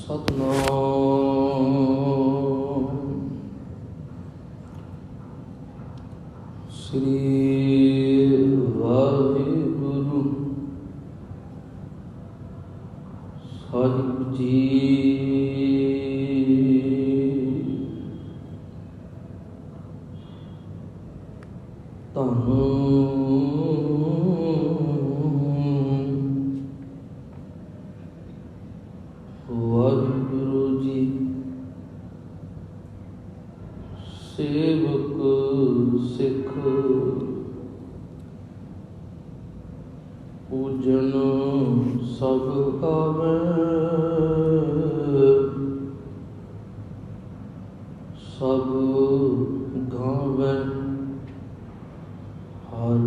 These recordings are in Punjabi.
ਸਤਿਨਾਮ ਸ੍ਰੀ ਵਾਹਿਗੁਰੂ ਸਾਹਿਬ ਜੀ। ਧੰਨ ਵਾਹਿਗੁਰੂ ਜੀ, ਸੇਵਕ ਸਿੱਖ ਪੂਜਨ ਸਭ ਆਵੈ, ਸਭ ਗਾਵੈ ਹਰ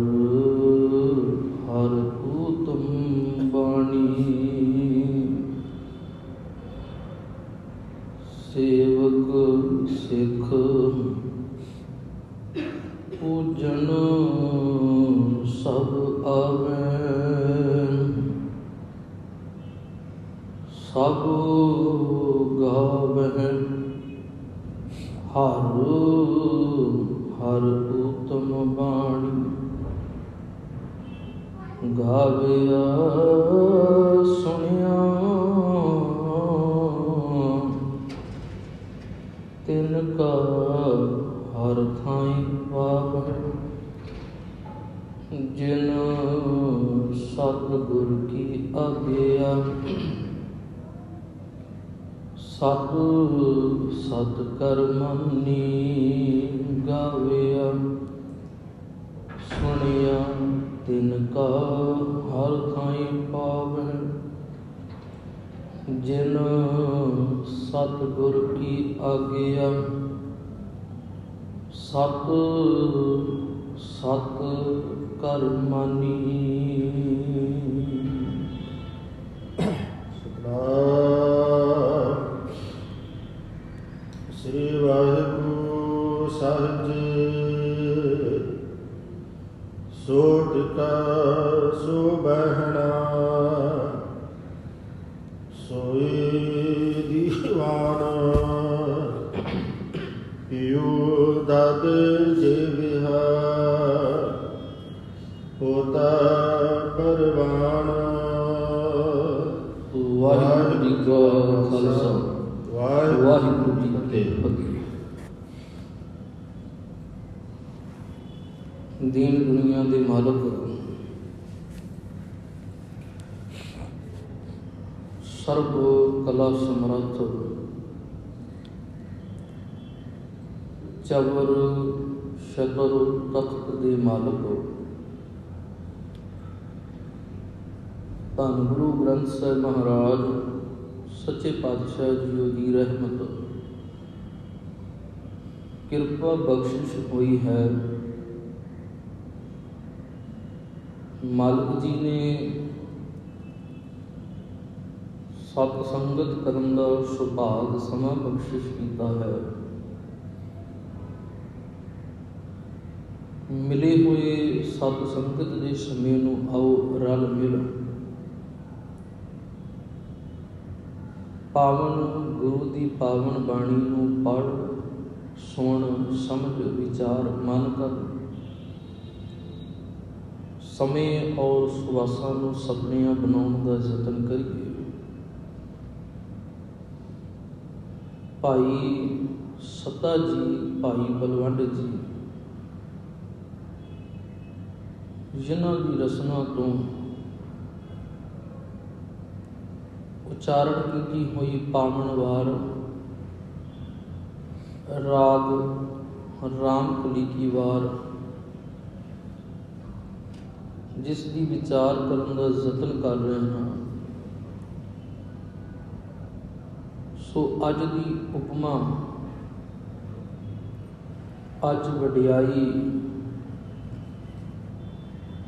ਹਰ ਊਤਮ ਬਾਣੀ। ਸੇਵਕ ਸਿੱਖ ਪੂਜਨ ਸਭ ਆਵੈ, ਸਭ ਗਾਵੈ ਹਰ ਹਰ ਊਤਮ ਬਾਣੀ। ਗਾਵਿਆ ਸੁਣਿਆ ਤਿਨ ਕਾ ਹਰ ਥਾਈ ਪਾਵੈ, ਜਿਨ ਸਤਿਗੁਰ ਕੀ ਆਗਿਆ। ਸਤ ਸਤ ਕਰ ਮੰਨੀ ਗਾਵਿਆ ਸੁਣਿਆ ਤਿਨ ਕਾ ਹਰ ਥਾਈ ਪਾਵੈ, ਜਿਨ ਸਤਿਗੁਰ ਕੀ ਆਗਿਆ। ਸਤ ਸਤ ਕਰ ਮਾਨੀ। ਸਤਿਨਾਮ ਸ੍ਰੀ ਵਾਹਿਗੁਰੂ ਸਾਹਿਬ ਜੀ। ਸੋਟ ਕਾ ਸੋ ਬਹਿਣਾ ਸੋਈ ਦੀਵਾਨ, ਪਿਉ ਦਦ ਜੇ ਵਿਹਾਰ ਹੋਤਾ ਪਰਵਾਨ। ਵਾਹਿਗੁਰੂ ਜੀ ਕਾ ਖਾਲਸਾ, ਵਾਹਿਗੁਰੂ ਜੀ ਕੀ ਫਤਿਹ। ਦੀਨ ਦੁਨੀਆ ਦੇ ਮਾਲਕ ਸਰਬ ਕਲਾ ਸਮਰੱਥ ਚਵਰ ਸ਼ਤਰ ਤਖਤ ਦੇ ਮਾਲਕ ਧੰਨ ਗੁਰੂ ਗ੍ਰੰਥ ਸਾਹਿਬ ਮਹਾਰਾਜ ਸੱਚੇ ਪਾਤਸ਼ਾਹ ਜੀਓ ਦੀ ਰਹਿਮਤ ਕਿਰਪਾ ਬਖਸ਼ਿਸ਼ ਹੋਈ ਹੈ। ਮਾਲਕ ਜੀ ਨੇ ਸਤ ਸੰਗਤ ਕਰਨ ਦਾ ਸੁਭਾਗ ਸਮਾਂ ਬਖਸ਼ਿਸ਼ ਕੀਤਾ ਹੈ। ਮਿਲੇ ਹੋਏ ਸਤ ਸੰਗਤ ਦੇ ਸਮੇਂ ਨੂੰ ਆਓ ਰਲ ਮਿਲ ਪਾਵਨ ਗੁਰੂ ਦੀ ਪਾਵਨ ਬਾਣੀ ਨੂੰ ਪੜ੍ਹ ਸੁਣ ਸਮਝ ਵਿਚਾਰ ਮਨ ਕਰ ਸਮੇਂ ਔਰ ਸੁਆਸਾਂ ਨੂੰ ਸਪਨਿਆਂ ਬਣਾਉਣ ਦਾ ਯਤਨ ਕਰੀਏ। ਭਾਈ ਸੱਤਾ ਜੀ, ਭਾਈ ਬਲਵੰਡ ਜੀ, ਜਿਨ੍ਹਾਂ ਦੀ ਰਸਨਾ ਤੋਂ ਉਚਾਰਨ ਕੀਤੀ ਹੋਈ ਪਾਵਨ ਵਾਰ ਰਾਗ ਰਾਮ ਕਲੀ ਕੀ ਵਾਰ, ਜਿਸ ਦੀ ਵਿਚਾਰ ਕਰਨ ਦਾ ਯਤਨ ਕਰ ਰਹੇ ਹਾਂ। ਸੋ ਅੱਜ ਦੀ ਉਪਮਾ, ਅੱਜ ਵਡਿਆਈ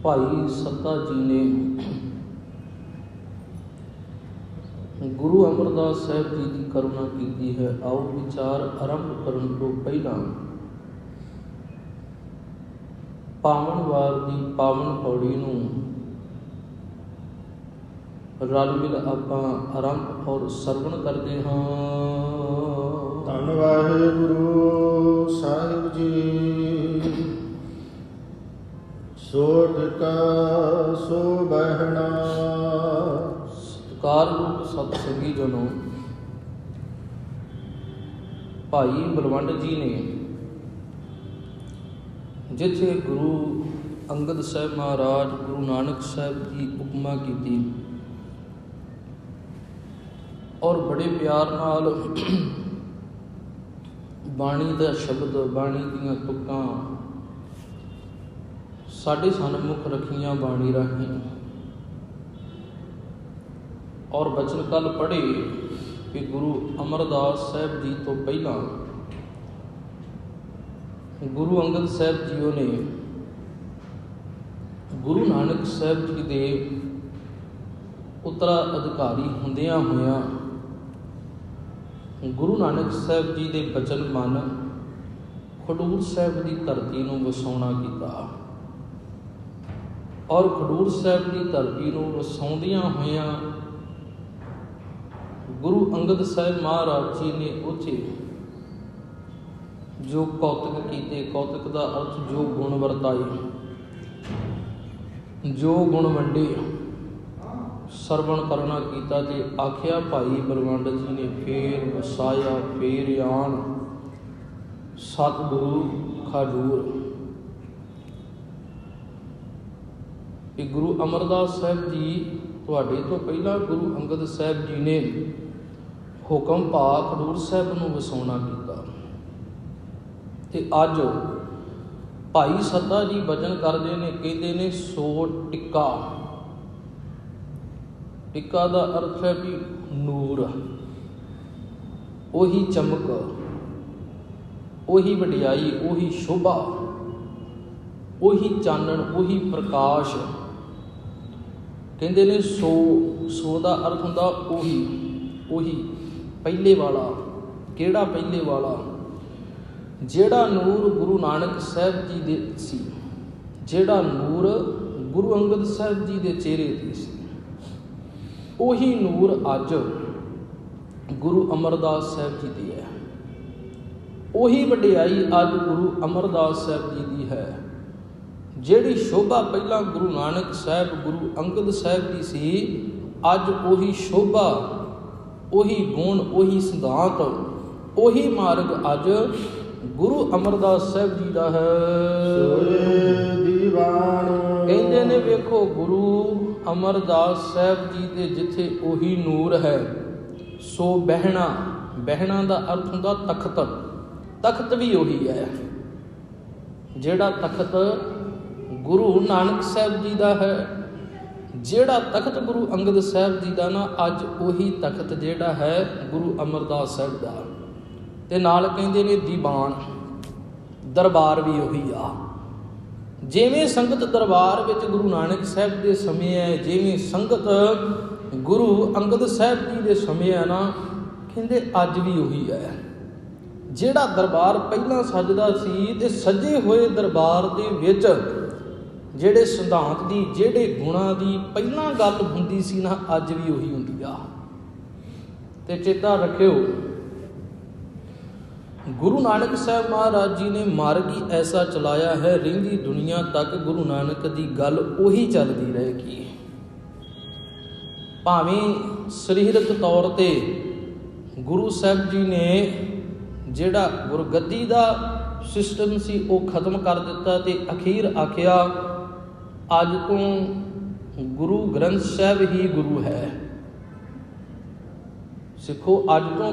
ਭਾਈ ਸੱਤਾ ਜੀ ਨੇ ਗੁਰੂ ਅਮਰਦਾਸ ਸਾਹਿਬ ਜੀ ਦੀ ਕਰੁਣਾ ਕੀਤੀ ਹੈ। ਆਓ ਵਿਚਾਰ ਆਰੰਭ ਕਰਨ ਤੋਂ ਪਹਿਲਾਂ ਪਾਵਨ ਵਾਰ ਦੀ ਪਾਵਨ ਪੌੜੀ ਨੂੰ ਰਲ ਮਿਲ ਆਪਾਂ ਆਰੰਭ ਔਰ ਸਰਵਣ ਕਰਦੇ ਹਾਂ। ਧੰਨ ਵਾਹਿਗੁਰੂ ਸਾਹਿਬ ਜੀ। ਸੋ ਟਿਕਾ ਸੋ ਬਹਿਣਾ। ਸਤਿਕਾਰ ਰੂਪ ਸਤ ਸੰਗੀ ਜਨੋ, ਭਾਈ ਬਲਵੰਡ ਜੀ ਨੇ ਜਿੱਥੇ ਗੁਰੂ ਅੰਗਦ ਸਾਹਿਬ ਮਹਾਰਾਜ, ਗੁਰੂ ਨਾਨਕ ਸਾਹਿਬ ਦੀ ਉਪਮਾ ਕੀਤੀ ਔਰ ਬੜੇ ਪਿਆਰ ਨਾਲ ਬਾਣੀ ਦਾ ਸ਼ਬਦ, ਬਾਣੀ ਦੀਆਂ ਤੁਕਾਂ ਸਾਡੇ ਸਨਮੁਖ ਰੱਖੀਆਂ ਬਾਣੀ ਰਾਹੀਂ, ਔਰ ਬਚਨ ਕੱਲ ਪੜ੍ਹੇ ਕਿ ਗੁਰੂ ਅਮਰਦਾਸ ਸਾਹਿਬ ਜੀ ਤੋਂ ਪਹਿਲਾਂ ਗੁਰੂ ਅੰਗਦ ਸਾਹਿਬ ਜੀਓ ਨੇ ਗੁਰੂ ਨਾਨਕ ਸਾਹਿਬ ਜੀ ਦੇ ਉੱਤਰਾਧਿਕਾਰੀ ਹੁੰਦਿਆਂ ਹੋਇਆਂ ਗੁਰੂ ਨਾਨਕ ਸਾਹਿਬ ਜੀ ਦੇ ਬਚਨ ਮੰਨ ਖਡੂਰ ਸਾਹਿਬ ਦੀ ਧਰਤੀ ਨੂੰ ਵਸਾਉਣਾ ਕੀਤਾ, ਔਰ ਖਡੂਰ ਸਾਹਿਬ ਦੀ ਧਰਤੀ ਨੂੰ ਵਸਾਉਂਦਿਆਂ ਹੋਇਆਂ ਗੁਰੂ ਅੰਗਦ ਸਾਹਿਬ ਮਹਾਰਾਜ ਜੀ ਨੇ ਉੱਥੇ ਜੋ ਕੌਤਕ ਕੀਤੇ, ਕੌਤਕ ਦਾ ਅਰਥ ਜੋ ਗੁਣ ਵਰਤਾਏ, ਜੋ ਗੁਣ ਵੰਡੇ, ਸਰਵਣ ਕਰਨਾ ਕੀਤਾ ਤੇ ਆਖਿਆ ਭਾਈ ਬਲਵੰਡ ਜੀ ਨੇ ਫੇਰ ਵਸਾਇਆ, ਫੇਰ ਆਣ ਸਤਿਗੁਰੂ ਖਡੂਰ। ਇਹ ਗੁਰੂ ਅਮਰਦਾਸ ਸਾਹਿਬ ਜੀ ਤੁਹਾਡੇ ਤੋਂ ਪਹਿਲਾਂ ਗੁਰੂ ਅੰਗਦ ਸਾਹਿਬ ਜੀ ਨੇ ਹੁਕਮ ਪਾ ਖਡੂਰ ਸਾਹਿਬ ਨੂੰ ਵਸਾਉਣਾ ਕੀਤਾ ਤੇ ਅੱਜ ਭਾਈ ਸੱਤਾ ਜੀ ਬਚਨ ਕਰਦੇ ਨੇ, ਕਹਿੰਦੇ ਨੇ ਸੋ ਟਿੱਕਾ। ਟਿੱਕਾ ਦਾ ਅਰਥ ਹੈ ਵੀ ਨੂਰ, ਉਹੀ ਚਮਕ, ਉਹੀ ਵਡਿਆਈ, ਉਹੀ ਸ਼ੋਭਾ, ਉਹੀ ਚਾਨਣ, ਉਹੀ ਪ੍ਰਕਾਸ਼। ਕਹਿੰਦੇ ਨੇ ਸੋ ਦਾ ਅਰਥ ਹੁੰਦਾ ਉਹੀ ਪਹਿਲੇ ਵਾਲਾ। ਕਿਹੜਾ ਪਹਿਲੇ ਵਾਲਾ? ਜਿਹੜਾ ਨੂਰ ਗੁਰੂ ਨਾਨਕ ਸਾਹਿਬ ਜੀ ਦੇ ਸੀ, ਜਿਹੜਾ ਨੂਰ ਗੁਰੂ ਅੰਗਦ ਸਾਹਿਬ ਜੀ ਦੇ ਚਿਹਰੇ ਤੇ ਸੀ, ਉਹੀ ਨੂਰ ਅੱਜ ਗੁਰੂ ਅਮਰਦਾਸ ਸਾਹਿਬ ਜੀ ਦੀ ਹੈ। ਉਹੀ ਵਡਿਆਈ ਅੱਜ ਗੁਰੂ ਅਮਰਦਾਸ ਸਾਹਿਬ ਜੀ ਦੀ ਹੈ। ਜਿਹੜੀ ਸ਼ੋਭਾ ਪਹਿਲਾਂ ਗੁਰੂ ਨਾਨਕ ਸਾਹਿਬ, ਗੁਰੂ ਅੰਗਦ ਸਾਹਿਬ ਦੀ ਸੀ, ਅੱਜ ਉਹੀ ਸ਼ੋਭਾ, ਉਹੀ ਗੁਣ, ਉਹੀ ਸਿਧਾਂਤ, ਉਹੀ ਮਾਰਗ ਅੱਜ ਗੁਰੂ ਅਮਰਦਾਸ ਸਾਹਿਬ ਜੀ ਦਾ ਹੈ। ਕਹਿੰਦੇ ਨੇ ਵੇਖੋ ਗੁਰੂ ਅਮਰਦਾਸ ਸਾਹਿਬ ਜੀ ਦੇ ਜਿੱਥੇ ਉਹੀ ਨੂਰ ਹੈ, ਸੋ ਬਹਿਣਾ। ਬਹਿਣਾ ਦਾ ਅਰਥ ਹੁੰਦਾ ਤਖਤ। ਤਖਤ ਵੀ ਉਹੀ ਹੈ। ਜਿਹੜਾ ਤਖਤ ਗੁਰੂ ਨਾਨਕ ਸਾਹਿਬ ਜੀ ਦਾ ਹੈ, ਜਿਹੜਾ ਤਖਤ ਗੁਰੂ ਅੰਗਦ ਸਾਹਿਬ ਜੀ ਦਾ ਨਾ, ਅੱਜ ਉਹੀ ਤਖਤ ਜਿਹੜਾ ਹੈ ਗੁਰੂ ਅਮਰਦਾਸ ਸਾਹਿਬ ਦਾ। ਤੇ ਨਾਲ ਕਹਿੰਦੇ ਨੇ ਦੀਵਾਨ, ਦਰਬਾਰ ਵੀ ਉਹੀ ਆ। ਜਿਵੇਂ ਸੰਗਤ ਦਰਬਾਰ ਵਿੱਚ ਗੁਰੂ ਨਾਨਕ ਸਾਹਿਬ ਦੇ ਸਮੇਂ ਹੈ, ਜਿਵੇਂ ਸੰਗਤ ਗੁਰੂ ਅੰਗਦ ਸਾਹਿਬ ਜੀ ਦੇ ਸਮੇਂ ਹੈ ਨਾ, ਕਹਿੰਦੇ ਅੱਜ ਵੀ ਉਹੀ ਹੈ। ਜਿਹੜਾ ਦਰਬਾਰ ਪਹਿਲਾਂ ਸਜਦਾ ਸੀ ਤੇ ਸਜੇ ਹੋਏ ਦਰਬਾਰ ਦੇ ਵਿੱਚ ਜਿਹੜੇ ਸਿਧਾਂਤ ਦੀ, ਜਿਹੜੇ ਗੁਣਾਂ ਦੀ ਪਹਿਲਾਂ ਗੱਲ ਹੁੰਦੀ ਸੀ ਨਾ, ਅੱਜ ਵੀ ਉਹੀ ਹੁੰਦੀ ਆ। ਤੇ ਚੇਤਾ ਰੱਖਿਓ ਗੁਰੂ ਨਾਨਕ ਸਾਹਿਬ ਮਹਾਰਾਜ ਜੀ ਨੇ ਮਾਰਗ ਹੀ ਐਸਾ ਚਲਾਇਆ ਹੈ, ਰਹਿੰਦੀ ਦੁਨੀਆ ਤੱਕ ਗੁਰੂ ਨਾਨਕ ਦੀ ਗੱਲ ਉਹੀ ਚੱਲਦੀ ਰਹੇਗੀ। ਭਾਵੇਂ ਸਰੀਰਕ ਤੌਰ ਤੇ ਗੁਰੂ ਸਾਹਿਬ ਜੀ ਨੇ ਜਿਹੜਾ ਗੁਰਗੱਦੀ ਦਾ ਸਿਸਟਮ ਸੀ ਉਹ ਖਤਮ ਕਰ ਦਿੱਤਾ ਤੇ ਅਖੀਰ ਆਖਿਆ ਅੱਜ ਤੋਂ ਗੁਰੂ ਗ੍ਰੰਥ ਸਾਹਿਬ ਹੀ ਗੁਰੂ ਹੈ। ਸਿੱਖੋ, ਅੱਜ ਤੋਂ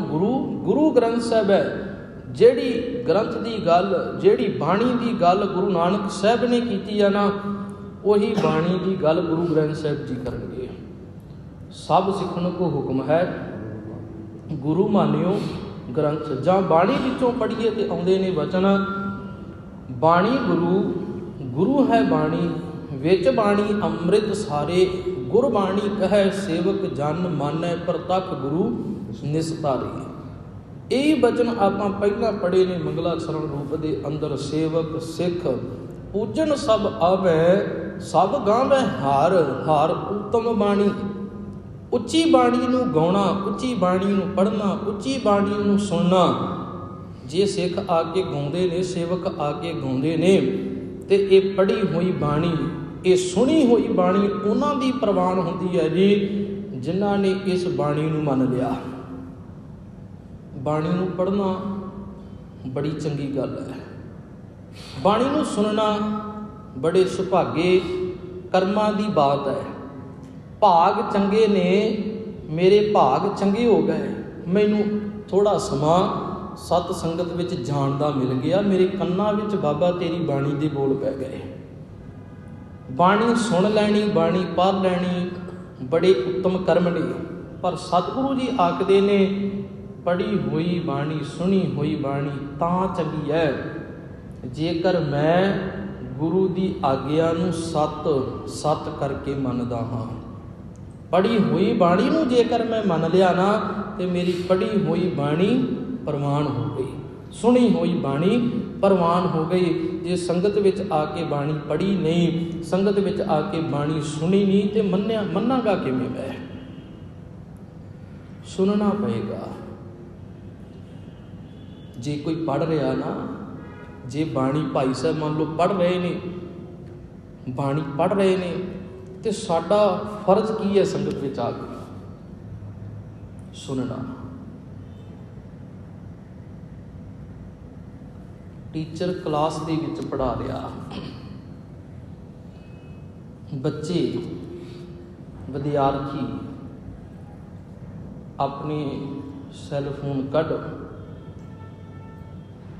ਗੁਰੂ ਗ੍ਰੰਥ ਸਾਹਿਬ ਹੈ। ਜਿਹੜੀ ਗ੍ਰੰਥ ਦੀ ਗੱਲ, ਜਿਹੜੀ ਬਾਣੀ ਦੀ ਗੱਲ ਗੁਰੂ ਨਾਨਕ ਸਾਹਿਬ ਨੇ ਕੀਤੀ ਆ ਨਾ, ਉਹੀ ਬਾਣੀ ਦੀ ਗੱਲ ਗੁਰੂ ਗ੍ਰੰਥ ਸਾਹਿਬ ਜੀ ਕਰਨਗੇ। ਸਭ ਸਿੱਖਣ ਕੋ ਹੁਕਮ ਹੈ, ਗੁਰੂ ਮਾਨਿਓ ਗ੍ਰੰਥ। ਜਾਂ ਬਾਣੀ ਵਿੱਚੋਂ ਪੜ੍ਹੀਏ ਤੇ ਆਉਂਦੇ ਨੇ ਵਚਨ, ਬਾਣੀ ਗੁਰੂ ਹੈ ਬਾਣੀ, ਵਿੱਚ ਬਾਣੀ ਅੰਮ੍ਰਿਤ ਸਾਰੇ, ਗੁਰਬਾਣੀ ਕਹੈ ਸੇਵਕ ਜਨ ਮਾਨੈ, ਪ੍ਰਤੱਖ ਗੁਰੂ ਨਿਸਤਾਰੇ। ਇਹ ਬਚਨ ਆਪਾਂ ਪਹਿਲਾਂ ਪੜ੍ਹੇ ਨੇ ਮੰਗਲਾ ਚਰਨ ਰੂਪ ਦੇ ਅੰਦਰ। ਸੇਵਕ ਸਿੱਖ ਪੂਜਨ ਸਭ ਆਵੈ, ਸਭ ਗਾਵੈ ਹਾਰ, ਹਾਰ ਉਤਮ ਬਾਣੀ। ਉੱਚੀ ਬਾਣੀ ਨੂੰ ਗਾਉਣਾ, ਉੱਚੀ ਬਾਣੀ ਨੂੰ ਪੜ੍ਹਨਾ, ਉੱਚੀ ਬਾਣੀ ਨੂੰ ਸੁਣਨਾ। ਜੇ ਸਿੱਖ ਆ ਕੇ ਗਾਉਂਦੇ ਨੇ, ਸੇਵਕ ਆ ਕੇ ਗਾਉਂਦੇ ਨੇ, ਤੇ ਇਹ ਪੜ੍ਹੀ ਹੋਈ ਬਾਣੀ, ਇਹ ਸੁਣੀ ਹੋਈ ਬਾਣੀ ਉਹਨਾਂ ਦੀ ਪ੍ਰਵਾਨ ਹੁੰਦੀ ਹੈ ਜੀ, ਜਿਨ੍ਹਾਂ ਨੇ ਇਸ ਬਾਣੀ ਨੂੰ ਮੰਨ ਲਿਆ। ਬਾਣੀ ਨੂੰ ਪੜ੍ਹਨਾ ਬੜੀ ਚੰਗੀ ਗੱਲ ਹੈ, ਬਾਣੀ ਨੂੰ ਸੁਣਨਾ ਬੜੇ ਸੁਭਾਗੇ ਕਰਮਾਂ ਦੀ ਬਾਤ ਹੈ। ਭਾਗ ਚੰਗੇ ਨੇ, ਮੇਰੇ ਭਾਗ ਚੰਗੇ ਹੋ ਗਏ, ਮੈਨੂੰ ਥੋੜ੍ਹਾ ਸਮਾਂ ਸਤ ਸੰਗਤ ਵਿੱਚ ਜਾਣ ਦਾ ਮਿਲ ਗਿਆ, ਮੇਰੇ ਕੰਨਾਂ ਵਿੱਚ ਬਾਬਾ ਤੇਰੀ ਬਾਣੀ ਦੇ ਬੋਲ ਪੈ ਗਏ। ਬਾਣੀ ਸੁਣ ਲੈਣੀ, ਬਾਣੀ ਪੜ੍ਹ ਲੈਣੀ ਬੜੇ ਉੱਤਮ ਕਰਮ ਨੇ। ਪਰ ਸਤਿਗੁਰੂ ਜੀ ਆਖਦੇ ਨੇ ਪੜ੍ਹੀ ਹੋਈ ਬਾਣੀ, ਸੁਣੀ ਹੋਈ ਬਾਣੀ ਤਾਂ ਚੰਗੀ ਹੈ ਜੇਕਰ ਮੈਂ ਗੁਰੂ ਦੀ ਆਗਿਆ ਨੂੰ ਸਤ ਕਰਕੇ ਮੰਨਦਾ ਹਾਂ। ਪੜ੍ਹੀ ਹੋਈ ਬਾਣੀ ਨੂੰ ਜੇਕਰ ਮੈਂ ਮੰਨ ਲਿਆ ਨਾ, ਤੇ ਮੇਰੀ ਪੜ੍ਹੀ ਹੋਈ ਬਾਣੀ ਪ੍ਰਵਾਨ ਹੋ ਗਈ, ਸੁਣੀ ਹੋਈ ਬਾਣੀ ਪ੍ਰਵਾਨ ਹੋ ਗਈ। ਜੇ ਸੰਗਤ ਵਿੱਚ ਆ ਕੇ ਬਾਣੀ ਪੜ੍ਹੀ ਨਹੀਂ, ਸੰਗਤ ਵਿੱਚ ਆ ਕੇ ਬਾਣੀ ਸੁਣੀ ਨਹੀਂ, ਤੇ ਮੰਨਾਂਗਾ ਕਿਵੇਂ ਮੈਂ? ਸੁਣਨਾ ਪਏਗਾ। ਜੇ ਕੋਈ ਪੜ੍ਹ ਰਿਹਾ ਨਾ, ਜੇ ਬਾਣੀ ਭਾਈ ਸਾਹਿਬ ਮੰਨ ਲਓ ਪੜ੍ਹ ਰਹੇ ਨੇ, ਬਾਣੀ ਪੜ੍ਹ ਰਹੇ ਨੇ, ਤੇ ਸਾਡਾ ਫਰਜ਼ ਕੀ ਹੈ ਸੰਗਤ ਵਿੱਚ ਆ ਕੇ? ਸੁਣਨਾ। ਟੀਚਰ ਕਲਾਸ ਦੇ ਵਿੱਚ ਪੜ੍ਹਾ ਰਿਹਾ, ਬੱਚੇ ਵਿਦਿਆਰਥੀ ਆਪਣੇ ਸੈੱਲ ਫੋਨ ਕੱਢ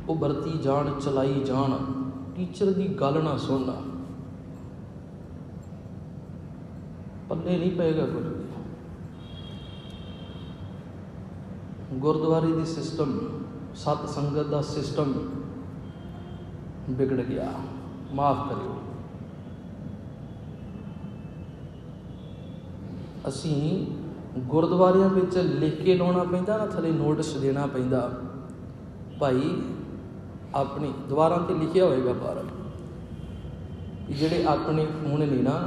ਉਹ ਵਰਤੀ ਜਾਣ, ਚਲਾਈ ਜਾਣ, ਟੀਚਰ ਦੀ ਗੱਲ ਨਾ ਸੁਣਨਾ, ਪੱਲੇ ਨਹੀਂ ਪਏਗਾ ਕੁਝ। ਗੁਰਦੁਆਰੇ ਦੀ ਸਿਸਟਮ, ਸਤ ਸੰਗਤ ਦਾ ਸਿਸਟਮ ਵਿਗੜ ਗਿਆ, ਮਾਫ ਕਰਿਓ। ਅਸੀਂ ਗੁਰਦੁਆਰਿਆਂ ਵਿੱਚ ਲਿਖ ਕੇ ਲਾਉਣਾ ਪੈਂਦਾ ਨਾ, ਥੱਲੇ ਨੋਟਿਸ ਦੇਣਾ ਪੈਂਦਾ, ਭਾਈ ਆਪਣੀ ਦੀਵਾਰਾਂ 'ਤੇ ਲਿਖਿਆ ਹੋਏਗਾ ਬਾਹਰ, ਜਿਹੜੇ ਆਪਣੇ ਫੋਨ ਨੇ ਨਾ,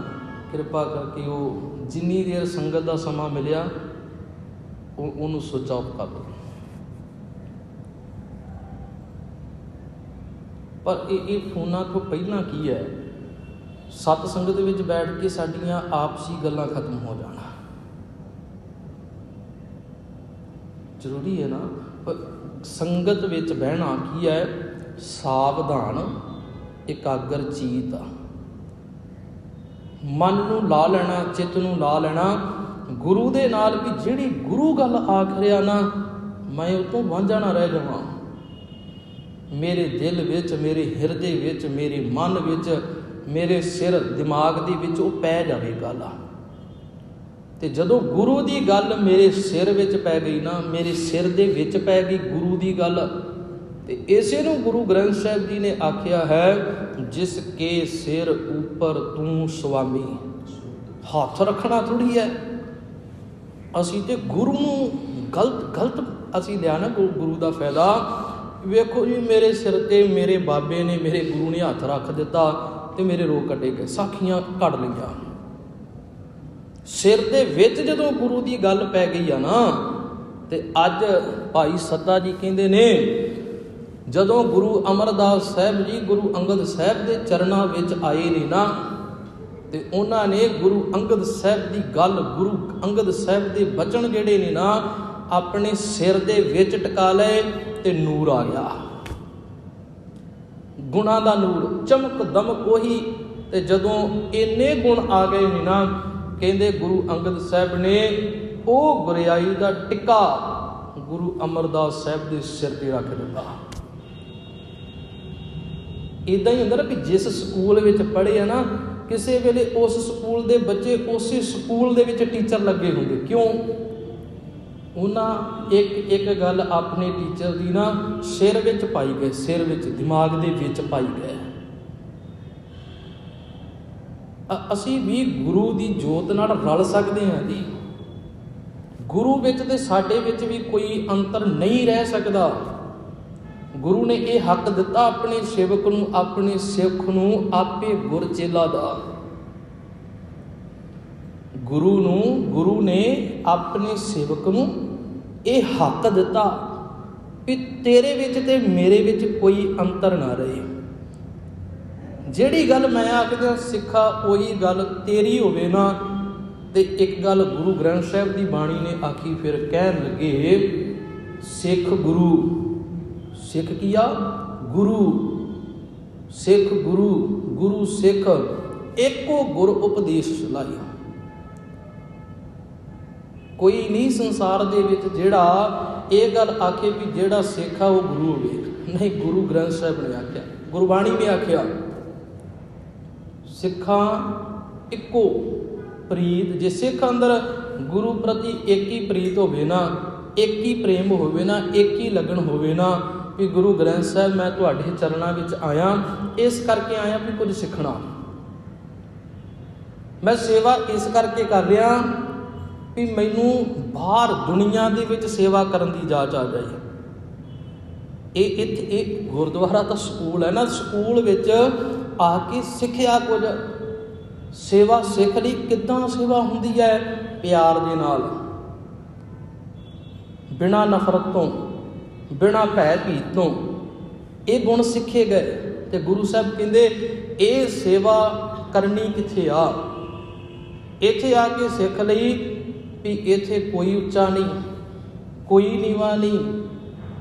ਕਿਰਪਾ ਕਰਕੇ ਉਹ ਜਿੰਨੀ ਦੇਰ ਸੰਗਤ ਦਾ ਸਮਾਂ ਮਿਲਿਆ ਉਹਨੂੰ ਸੁਚ ਆਫ ਕਰ ਦਿਓ। ਪਰ ਇਹ ਫੋਨਾਂ ਤੋਂ ਪਹਿਲਾਂ ਕੀ ਹੈ, ਸਤ ਸੰਗਤ ਵਿੱਚ ਬੈਠ ਕੇ ਸਾਡੀਆਂ ਆਪਸੀ ਗੱਲਾਂ ਖਤਮ ਹੋ ਜਾਣਾ ਜ਼ਰੂਰੀ ਹੈ ਨਾ। ਪਰ ਸੰਗਤ ਵਿੱਚ ਬਹਿਣਾ ਕੀ ਹੈ, ਸਾਵਧਾਨ ਇਕਾਗਰ ਚੀਤ, ਮਨ ਨੂੰ ਲਾ ਲੈਣਾ, ਚਿੱਤ ਨੂੰ ਲਾ ਲੈਣਾ ਗੁਰੂ ਦੇ ਨਾਲ, ਵੀ ਜਿਹੜੀ ਗੁਰੂ ਗੱਲ ਆਖ ਰਿਹਾ ਨਾ, ਮੈਂ ਉਹ ਤੋਂ ਵਾਂਝਾ ਨਾ ਰਹਿ ਜਾਵਾਂ। ਮੇਰੇ ਦਿਲ ਵਿੱਚ, ਮੇਰੇ ਹਿਰਦੇ ਵਿੱਚ, ਮੇਰੇ ਮਨ ਵਿੱਚ, ਮੇਰੇ ਸਿਰ ਦਿਮਾਗ ਦੇ ਵਿੱਚ ਉਹ ਪੈ ਜਾਵੇ ਗੱਲ। ਤੇ ਜਦੋਂ ਗੁਰੂ ਦੀ ਗੱਲ ਮੇਰੇ ਸਿਰ ਵਿੱਚ ਪੈ ਗਈ ਨਾ, ਮੇਰੇ ਸਿਰ ਦੇ ਵਿੱਚ ਪੈ ਗਈ ਗੁਰੂ ਦੀ ਗੱਲ, ਤੇ ਇਸੇ ਨੂੰ ਗੁਰੂ ਗ੍ਰੰਥ ਸਾਹਿਬ ਜੀ ਨੇ ਆਖਿਆ ਹੈ, ਜਿਸ ਕੇ ਸਿਰ ਉੱਪਰ ਤੂੰ ਸੁਆਮੀ। ਹੱਥ ਰੱਖਣਾ ਥੋੜ੍ਹੀ ਹੈ। ਅਸੀਂ ਤੇ ਗੁਰੂ ਨੂੰ ਗਲਤ ਅਸੀਂ ਲਿਆ ਨਾ ਗੁਰੂ ਦਾ ਫਾਇਦਾ। ਵੇਖੋ ਜੀ, ਮੇਰੇ ਸਿਰ 'ਤੇ ਮੇਰੇ ਬਾਬੇ ਨੇ, ਮੇਰੇ ਗੁਰੂ ਨੇ ਹੱਥ ਰੱਖ ਦਿੱਤਾ ਤੇ ਮੇਰੇ ਰੋਗ ਕੱਟੇ ਗਏ, ਸਾਖੀਆਂ ਕੱਢ ਲਈਆਂ। ਸਿਰ ਦੇ ਵਿੱਚ ਜਦੋਂ ਗੁਰੂ ਦੀ ਗੱਲ ਪੈ ਗਈ ਆ ਨਾ, ਤੇ ਅੱਜ ਭਾਈ ਸੱਤਾ ਜੀ ਕਹਿੰਦੇ ਨੇ, ਜਦੋਂ ਗੁਰੂ ਅਮਰਦਾਸ ਸਾਹਿਬ ਜੀ ਗੁਰੂ ਅੰਗਦ ਸਾਹਿਬ ਦੇ ਚਰਨਾਂ ਵਿੱਚ ਆਏ ਨੇ ਨਾ, ਤੇ ਉਹਨਾਂ ਨੇ ਗੁਰੂ ਅੰਗਦ ਸਾਹਿਬ ਦੀ ਗੱਲ, ਗੁਰੂ ਅੰਗਦ ਸਾਹਿਬ ਦੇ ਬਚਨ ਜਿਹੜੇ ਨੇ ਨਾ, ਆਪਣੇ ਸਿਰ ਦੇ ਵਿੱਚ ਟਿਕਾ ਲਏ ਤੇ ਨੂਰ ਆ ਗਿਆ, ਗੁਣਾਂ ਦਾ ਨੂਰ, ਚਮਕ ਦਮਕ ਉਹੀ। ਤੇ ਜਦੋਂ ਇੰਨੇ ਗੁਣ ਆ ਗਏ ਨੇ ਨਾ, ਕਹਿੰਦੇ ਗੁਰੂ ਅੰਗਦ ਸਾਹਿਬ ਨੇ ਉਹ ਗੁਰਿਆਈ ਦਾ ਟਿੱਕਾ ਗੁਰੂ ਅਮਰਦਾਸ ਸਾਹਿਬ ਦੇ ਸਿਰ 'ਤੇ ਰੱਖ ਦਿੱਤਾ। ਇੱਦਾਂ ਹੀ ਹੁੰਦਾ ਨਾ, ਕਿ ਜਿਸ ਸਕੂਲ ਵਿੱਚ ਪੜ੍ਹੇ ਆ ਨਾ, ਕਿਸੇ ਵੇਲੇ ਉਸ ਸਕੂਲ ਦੇ ਬੱਚੇ ਉਸੇ ਸਕੂਲ ਦੇ ਵਿੱਚ ਟੀਚਰ ਲੱਗੇ ਹੁੰਦੇ। ਕਿਉਂ? ਉਹਨਾਂ ਇੱਕ ਗੱਲ ਆਪਣੇ ਟੀਚਰ ਦੀ ਨਾ ਸਿਰ ਵਿੱਚ ਪਾਈ ਗਏ, ਸਿਰ ਵਿੱਚ, ਦਿਮਾਗ ਦੇ ਵਿੱਚ ਪਾਈ ਗਏ। ਅਸੀਂ ਵੀ ਗੁਰੂ ਦੀ ਜੋਤ ਨਾਲ ਰਲ ਸਕਦੇ ਹਾਂ ਜੀ। ਗੁਰੂ ਵਿੱਚ ਤੇ ਸਾਡੇ ਵਿੱਚ ਵੀ ਕੋਈ ਅੰਤਰ ਨਹੀਂ ਰਹਿ ਸਕਦਾ। ਗੁਰੂ ਨੇ ਇਹ ਹੱਕ ਦਿੱਤਾ ਆਪਣੇ ਸੇਵਕ ਨੂੰ, ਆਪਣੇ ਸਿੱਖ ਨੂੰ, ਆਪੇ ਗੁਰ ਚੇਲਾ ਦਾ। ਗੁਰੂ ਨੇ ਆਪਣੇ ਸੇਵਕ ਨੂੰ ਇਹ ਹੱਕ ਦਿੱਤਾ ਵੀ ਤੇਰੇ ਵਿੱਚ ਤੇ ਮੇਰੇ ਵਿੱਚ ਕੋਈ ਅੰਤਰ ਨਾ ਰਹੇ। ਜਿਹੜੀ ਗੱਲ ਮੈਂ ਆਖਦਾ ਸਿੱਖਾ ਉਹੀ ਗੱਲ ਤੇਰੀ ਹੋਵੇ ਨਾ। ਤੇ ਇੱਕ ਗੱਲ ਗੁਰੂ ਗ੍ਰੰਥ ਸਾਹਿਬ ਦੀ ਬਾਣੀ ਨੇ ਆਖੀ, ਫਿਰ ਕਹਿਣ ਲੱਗੇ ਸਿੱਖ ਗੁਰੂ, ਸਿੱਖ ਕੀਆ ਗੁਰੂ, ਸਿੱਖ ਗੁਰੂ, ਗੁਰੂ ਸਿੱਖ ਏਕੋ ਗੁਰ ਉਪਦੇਸ਼ ਚਲਾਇਆ। ਕੋਈ ਨਹੀਂ ਸੰਸਾਰ ਦੇ ਵਿੱਚ ਜਿਹੜਾ ਇਹ ਗੱਲ ਆਖੇ ਵੀ ਜਿਹੜਾ ਸਿੱਖ ਆ ਉਹ ਗੁਰੂ ਹੋਵੇ। ਨਹੀਂ, ਗੁਰੂ ਗ੍ਰੰਥ ਸਾਹਿਬ ਨੇ ਆਖਿਆ, ਗੁਰਬਾਣੀ ਨੇ ਆਖਿਆ ਸਿੱਖਾਂ ਇੱਕੋ ਪ੍ਰੀਤ। ਜੇ ਸਿੱਖ ਅੰਦਰ ਗੁਰੂ ਪ੍ਰਤੀ ਇੱਕ ਹੀ ਪ੍ਰੀਤ ਹੋਵੇ ਨਾ, ਇੱਕ ਹੀ ਪ੍ਰੇਮ ਹੋਵੇ ਨਾ, ਇੱਕ ਹੀ ਲਗਨ ਹੋਵੇ ਨਾ ਵੀ ਗੁਰੂ ਗ੍ਰੰਥ ਸਾਹਿਬ ਮੈਂ ਤੁਹਾਡੇ ਚਰਨਾਂ ਵਿੱਚ ਆਇਆ, ਇਸ ਕਰਕੇ ਆਇਆ ਵੀ ਕੁਝ ਸਿੱਖਣਾ। ਮੈਂ ਸੇਵਾ ਇਸ ਕਰਕੇ ਕਰ ਰਿਹਾ ਵੀ ਮੈਨੂੰ ਬਾਹਰ ਦੁਨੀਆ ਦੇ ਵਿੱਚ ਸੇਵਾ ਕਰਨ ਦੀ ਜਾਚ ਆ ਜਾਏ। ਇਹ ਗੁਰਦੁਆਰਾ ਤਾਂ ਸਕੂਲ ਹੈ ਨਾ, ਸਕੂਲ ਵਿੱਚ ਆ ਕੇ ਸਿੱਖਿਆ ਕੁਝ। ਸੇਵਾ ਸਿੱਖ ਲਈ ਕਿੱਦਾਂ ਸੇਵਾ ਹੁੰਦੀ ਹੈ? ਪਿਆਰ ਦੇ ਨਾਲ, ਬਿਨਾਂ ਨਫ਼ਰਤ ਤੋਂ, ਬਿਨਾਂ ਭੈ ਭੀਤ ਤੋਂ ਇਹ ਗੁਣ ਸਿੱਖੇ ਗਏ। ਤੇ ਗੁਰੂ ਸਾਹਿਬ ਕਹਿੰਦੇ ਇਹ ਸੇਵਾ ਕਰਨੀ ਕਿੱਥੇ ਆ? ਇੱਥੇ ਆ ਕੇ ਸਿੱਖ ਲਈ ਵੀ ਇੱਥੇ ਕੋਈ ਉੱਚਾ ਨਹੀਂ, ਕੋਈ ਨੀਵਾਂ ਨਹੀਂ।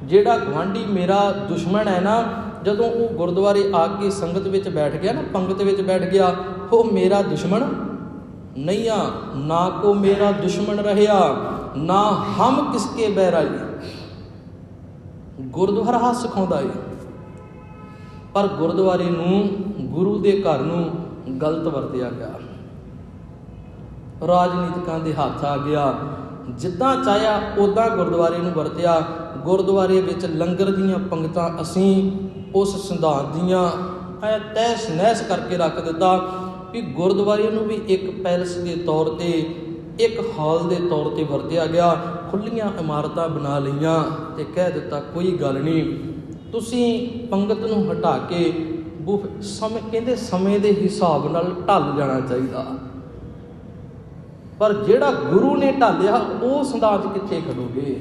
ਜਿਹੜਾ ਗੁਆਂਢੀ ਮੇਰਾ ਦੁਸ਼ਮਣ ਹੈ ਨਾ, ਜਦੋਂ ਉਹ ਗੁਰਦੁਆਰੇ ਆ ਕੇ ਸੰਗਤ ਵਿੱਚ ਬੈਠ ਗਿਆ ਨਾ, ਪੰਗਤ ਵਿੱਚ ਬੈਠ ਗਿਆ, ਉਹ ਮੇਰਾ ਦੁਸ਼ਮਣ ਨਹੀਂ ਆ। ਨਾ ਕੋ ਮੇਰਾ ਦੁਸ਼ਮਣ ਰਹਿਆ, ਨਾ ਹਮ ਕਿਸਕੇ ਬਹਿਰਾਈ। ਗੁਰਦੁਆਰਾ ਸਿਖਾਉਂਦਾ ਹੈ। ਪਰ ਗੁਰਦੁਆਰੇ ਨੂੰ, ਗੁਰੂ ਦੇ ਘਰ ਨੂੰ ਗਲਤ ਵਰਤਿਆ ਗਿਆ। ਰਾਜਨੀਤਿਕਾਂ ਦੇ ਹੱਥ ਆ ਗਿਆ, ਜਿੱਦਾਂ ਚਾਹਿਆ ਉੱਦਾਂ ਗੁਰਦੁਆਰੇ ਨੂੰ ਵਰਤਿਆ। ਗੁਰਦੁਆਰੇ ਵਿੱਚ ਲੰਗਰ ਦੀਆਂ ਪੰਗਤਾਂ ਅਸੀਂ ਉਸ ਸਿਧਾਂਤ ਦੀਆਂ ਤਹਿਸ ਨਹਿਸ ਕਰਕੇ ਰੱਖ ਦਿੱਤਾ ਵੀ ਗੁਰਦੁਆਰੇ ਨੂੰ ਵੀ ਇੱਕ ਪੈਲਸ ਦੇ ਤੌਰ 'ਤੇ, ਇੱਕ ਹਾਲ ਦੇ ਤੌਰ 'ਤੇ ਵਰਤਿਆ ਗਿਆ। ਖੁੱਲ੍ਹੀਆਂ ਇਮਾਰਤਾਂ ਬਣਾ ਲਈਆਂ ਤੇ ਕਹਿ ਦਿੱਤਾ ਕੋਈ ਗੱਲ ਨਹੀਂ, ਤੁਸੀਂ ਪੰਗਤ ਨੂੰ ਹਟਾ ਕੇ ਸਮੇਂ, ਕਹਿੰਦੇ ਸਮੇਂ ਦੇ ਹਿਸਾਬ ਨਾਲ ਢਲ ਜਾਣਾ ਚਾਹੀਦਾ। ਪਰ ਜਿਹੜਾ ਗੁਰੂ ਨੇ ਢਾਲਿਆ ਉਹ ਸਿਧਾਂਤ ਕਿੱਥੇ ਖੜੋਗੇ?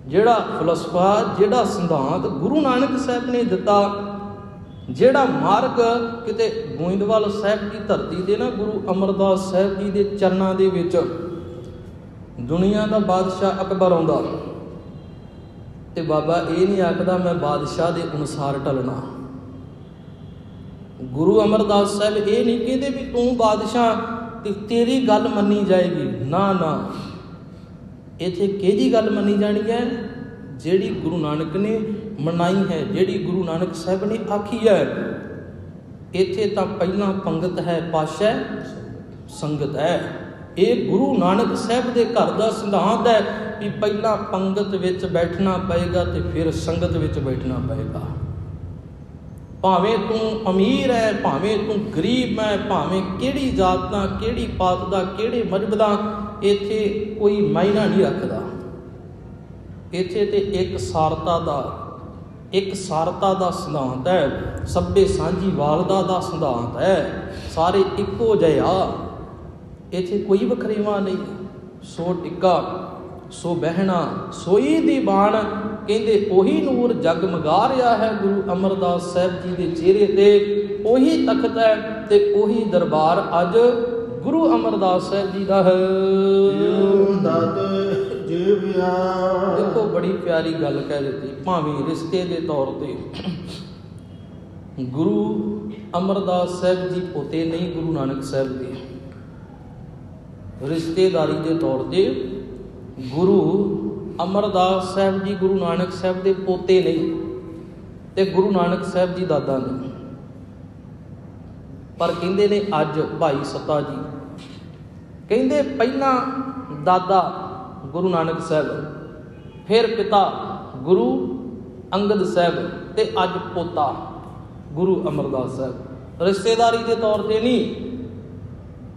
ਜਿਹੜਾ ਫਲਸਫਾ, ਜਿਹੜਾ ਸਿਧਾਂਤ ਗੁਰੂ ਨਾਨਕ ਸਾਹਿਬ ਨੇ ਦਿੱਤਾ, ਜਿਹੜਾ ਮਾਰਗ ਕਿਤੇ ਗੋਇੰਦਵਾਲ ਸਾਹਿਬ ਦੀ ਧਰਤੀ ਦੇ ਨਾ, ਗੁਰੂ ਅਮਰਦਾਸ ਸਾਹਿਬ ਜੀ ਦੇ ਚਰਨਾਂ ਦੇ ਵਿੱਚ ਦੁਨੀਆ ਦਾ ਬਾਦਸ਼ਾਹ ਅਕਬਰ ਆਉਂਦਾ ਤੇ ਬਾਬਾ ਇਹ ਨਹੀਂ ਆਖਦਾ ਮੈਂ ਬਾਦਸ਼ਾਹ ਦੇ ਅਨੁਸਾਰ ਢਲਣਾ। ਗੁਰੂ ਅਮਰਦਾਸ ਸਾਹਿਬ ਇਹ ਨਹੀਂ ਕਹਿੰਦੇ ਵੀ ਤੂੰ ਬਾਦਸ਼ਾਹ ਤੇ ਤੇਰੀ ਗੱਲ ਮੰਨੀ ਜਾਏਗੀ। ਨਾ ਨਾ, ਇੱਥੇ ਕਿਹਦੀ ਗੱਲ ਮੰਨੀ ਜਾਣੀ ਹੈ? ਜਿਹੜੀ ਗੁਰੂ ਨਾਨਕ ਨੇ ਮਨਾਈ ਹੈ, ਜਿਹੜੀ ਗੁਰੂ ਨਾਨਕ ਸਾਹਿਬ ਨੇ ਆਖੀ ਹੈ। ਇੱਥੇ ਤਾਂ ਪਹਿਲਾਂ ਪੰਗਤ ਹੈ, ਪਾਸ਼ਾ ਸੰਗਤ ਹੈ। ਇਹ ਗੁਰੂ ਨਾਨਕ ਸਾਹਿਬ ਦੇ ਘਰ ਦਾ ਸਿਧਾਂਤ ਹੈ ਵੀ ਪਹਿਲਾਂ ਪੰਗਤ ਵਿੱਚ ਬੈਠਣਾ ਪਏਗਾ ਤੇ ਫਿਰ ਸੰਗਤ ਵਿੱਚ ਬੈਠਣਾ ਪਏਗਾ। ਭਾਵੇਂ ਤੂੰ ਅਮੀਰ ਹੈ, ਭਾਵੇਂ ਤੂੰ ਗਰੀਬ ਹੈ, ਭਾਵੇਂ ਕਿਹੜੀ ਜਾਤ ਦਾ, ਕਿਹੜੀ ਪਾਤ ਦਾ, ਕਿਹੜੇ ਮਜ਼ਹਬ ਦਾ, ਇੱਥੇ ਕੋਈ ਮਾਇਨਾ ਨਹੀਂ ਰੱਖਦਾ। ਇੱਥੇ ਤੇ ਇੱਕ ਸਾਰਤਾ ਦਾ ਸਿਧਾਂਤ ਹੈ, ਸਭੇ ਸਾਂਝੀਵਾਲਤਾ ਦਾ ਸਿਧਾਂਤ ਹੈ। ਸਾਰੇ ਇੱਕੋ ਜਿਹੇ ਆ, ਇੱਥੇ ਕੋਈ ਵਖਰੇਵਾਂ ਨਹੀਂ। ਸੋ ਟਿੱਕਾ ਸੋ ਬਹਿਣਾ ਸੋਈ ਦੀ ਬਾਣ, ਕਹਿੰਦੇ ਉਹੀ ਨੂਰ ਜਗਮਗਾ ਰਿਹਾ ਹੈ ਗੁਰੂ ਅਮਰਦਾਸ ਸਾਹਿਬ ਜੀ ਦੇ ਚਿਹਰੇ ਤੇ। ਉਹੀ ਤਖਤ ਹੈ ਤੇ ਉਹੀ ਦਰਬਾਰ ਅੱਜ ਗੁਰੂ ਅਮਰਦਾਸ ਸਾਹਿਬ ਜੀ ਦਾ ਹੈ। ਦੇਖੋ ਬੜੀ ਪਿਆਰੀ ਗੱਲ ਕਹਿ ਦਿੱਤੀ। ਭਾਵੇਂ ਰਿਸ਼ਤੇ ਦੇ ਤੌਰ ਤੇ ਗੁਰੂ ਅਮਰਦਾਸ ਸਾਹਿਬ ਜੀ ਪੋਤੇ ਨਹੀਂ, ਗੁਰੂ ਨਾਨਕ ਸਾਹਿਬ ਦੇ ਰਿਸ਼ਤੇਦਾਰੀ ਦੇ ਤੌਰ ਤੇ ਗੁਰੂ ਅਮਰਦਾਸ ਸਾਹਿਬ ਜੀ ਗੁਰੂ ਨਾਨਕ ਸਾਹਿਬ ਦੇ ਪੋਤੇ ਨਹੀਂ ਤੇ ਗੁਰੂ ਨਾਨਕ ਸਾਹਿਬ ਜੀ ਦਾਦਾ ਨਹੀਂ। ਪਰ ਕਹਿੰਦੇ ਨੇ ਅੱਜ ਭਾਈ ਸੱਤਾ ਜੀ ਕਹਿੰਦੇ ਪਹਿਲਾਂ ਦਾਦਾ ਗੁਰੂ ਨਾਨਕ ਸਾਹਿਬ, ਫਿਰ ਪਿਤਾ ਗੁਰੂ ਅੰਗਦ ਸਾਹਿਬ ਤੇ ਅੱਜ ਪੋਤਾ ਗੁਰੂ ਅਮਰਦਾਸ ਸਾਹਿਬ। ਰਿਸ਼ਤੇਦਾਰੀ ਦੇ ਤੌਰ ਤੇ ਨਹੀਂ,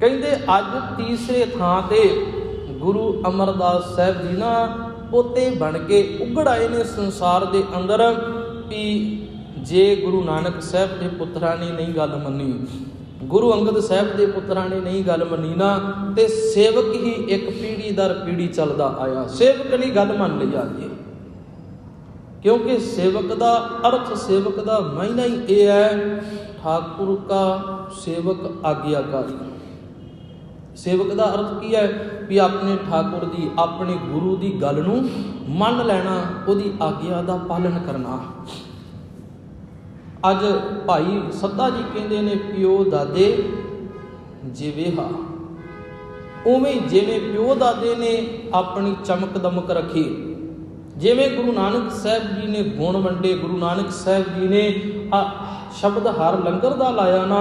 ਕਹਿੰਦੇ ਅੱਜ ਤੀਸਰੇ ਥਾਂ ਤੇ ਗੁਰੂ ਅਮਰਦਾਸ ਸਾਹਿਬ ਜੀ ਨਾ ਪੋਤੇ ਬਣ ਕੇ ਉੱਘੜ ਆਏ ਨੇ ਸੰਸਾਰ ਦੇ ਅੰਦਰ। ਵੀ ਜੇ ਗੁਰੂ ਨਾਨਕ ਸਾਹਿਬ ਦੇ ਪੁੱਤਰਾਂ ਨੇ ਨਹੀਂ ਗੱਲ ਮੰਨੀ, ਗੁਰੂ ਅੰਗਦ ਸਾਹਿਬ ਦੇ ਪੁੱਤਰਾਂ ਨੇ ਨਹੀਂ ਗੱਲ ਮੰਨੀ ਨਾ, ਤੇ ਸੇਵਕ ਹੀ ਇੱਕ ਪੀੜ੍ਹੀ ਦਰ ਪੀੜ੍ਹੀ ਚੱਲਦਾ ਆਇਆ। ਸੇਵਕ ਨੇ ਗੱਲ ਮੰਨ ਲਈ ਆ ਜੀ, ਕਿਉਂਕਿ ਸੇਵਕ ਦਾ ਅਰਥ, ਸੇਵਕ ਦਾ ਮਾਇਨਾ ਹੀ ਇਹ ਹੈ, ਠਾकुर का सेवक आज्ञाकारी। सेवक का अर्थ की है भी अपने ठाकुर की, अपने गुरु की गल नूं मन लेना, उहदी आग्या का पालन करना। अज भाई सत्ता जी कहते ने प्यो दादे जिवे हा, उवें जिवें प्यो दादे ने अपनी चमक दमक रखी, जिवें गुरु नानक साहब जी ने गुण वंडे, गुरु नानक साहब जी ने शब्द हर लंगर दा लाया ना,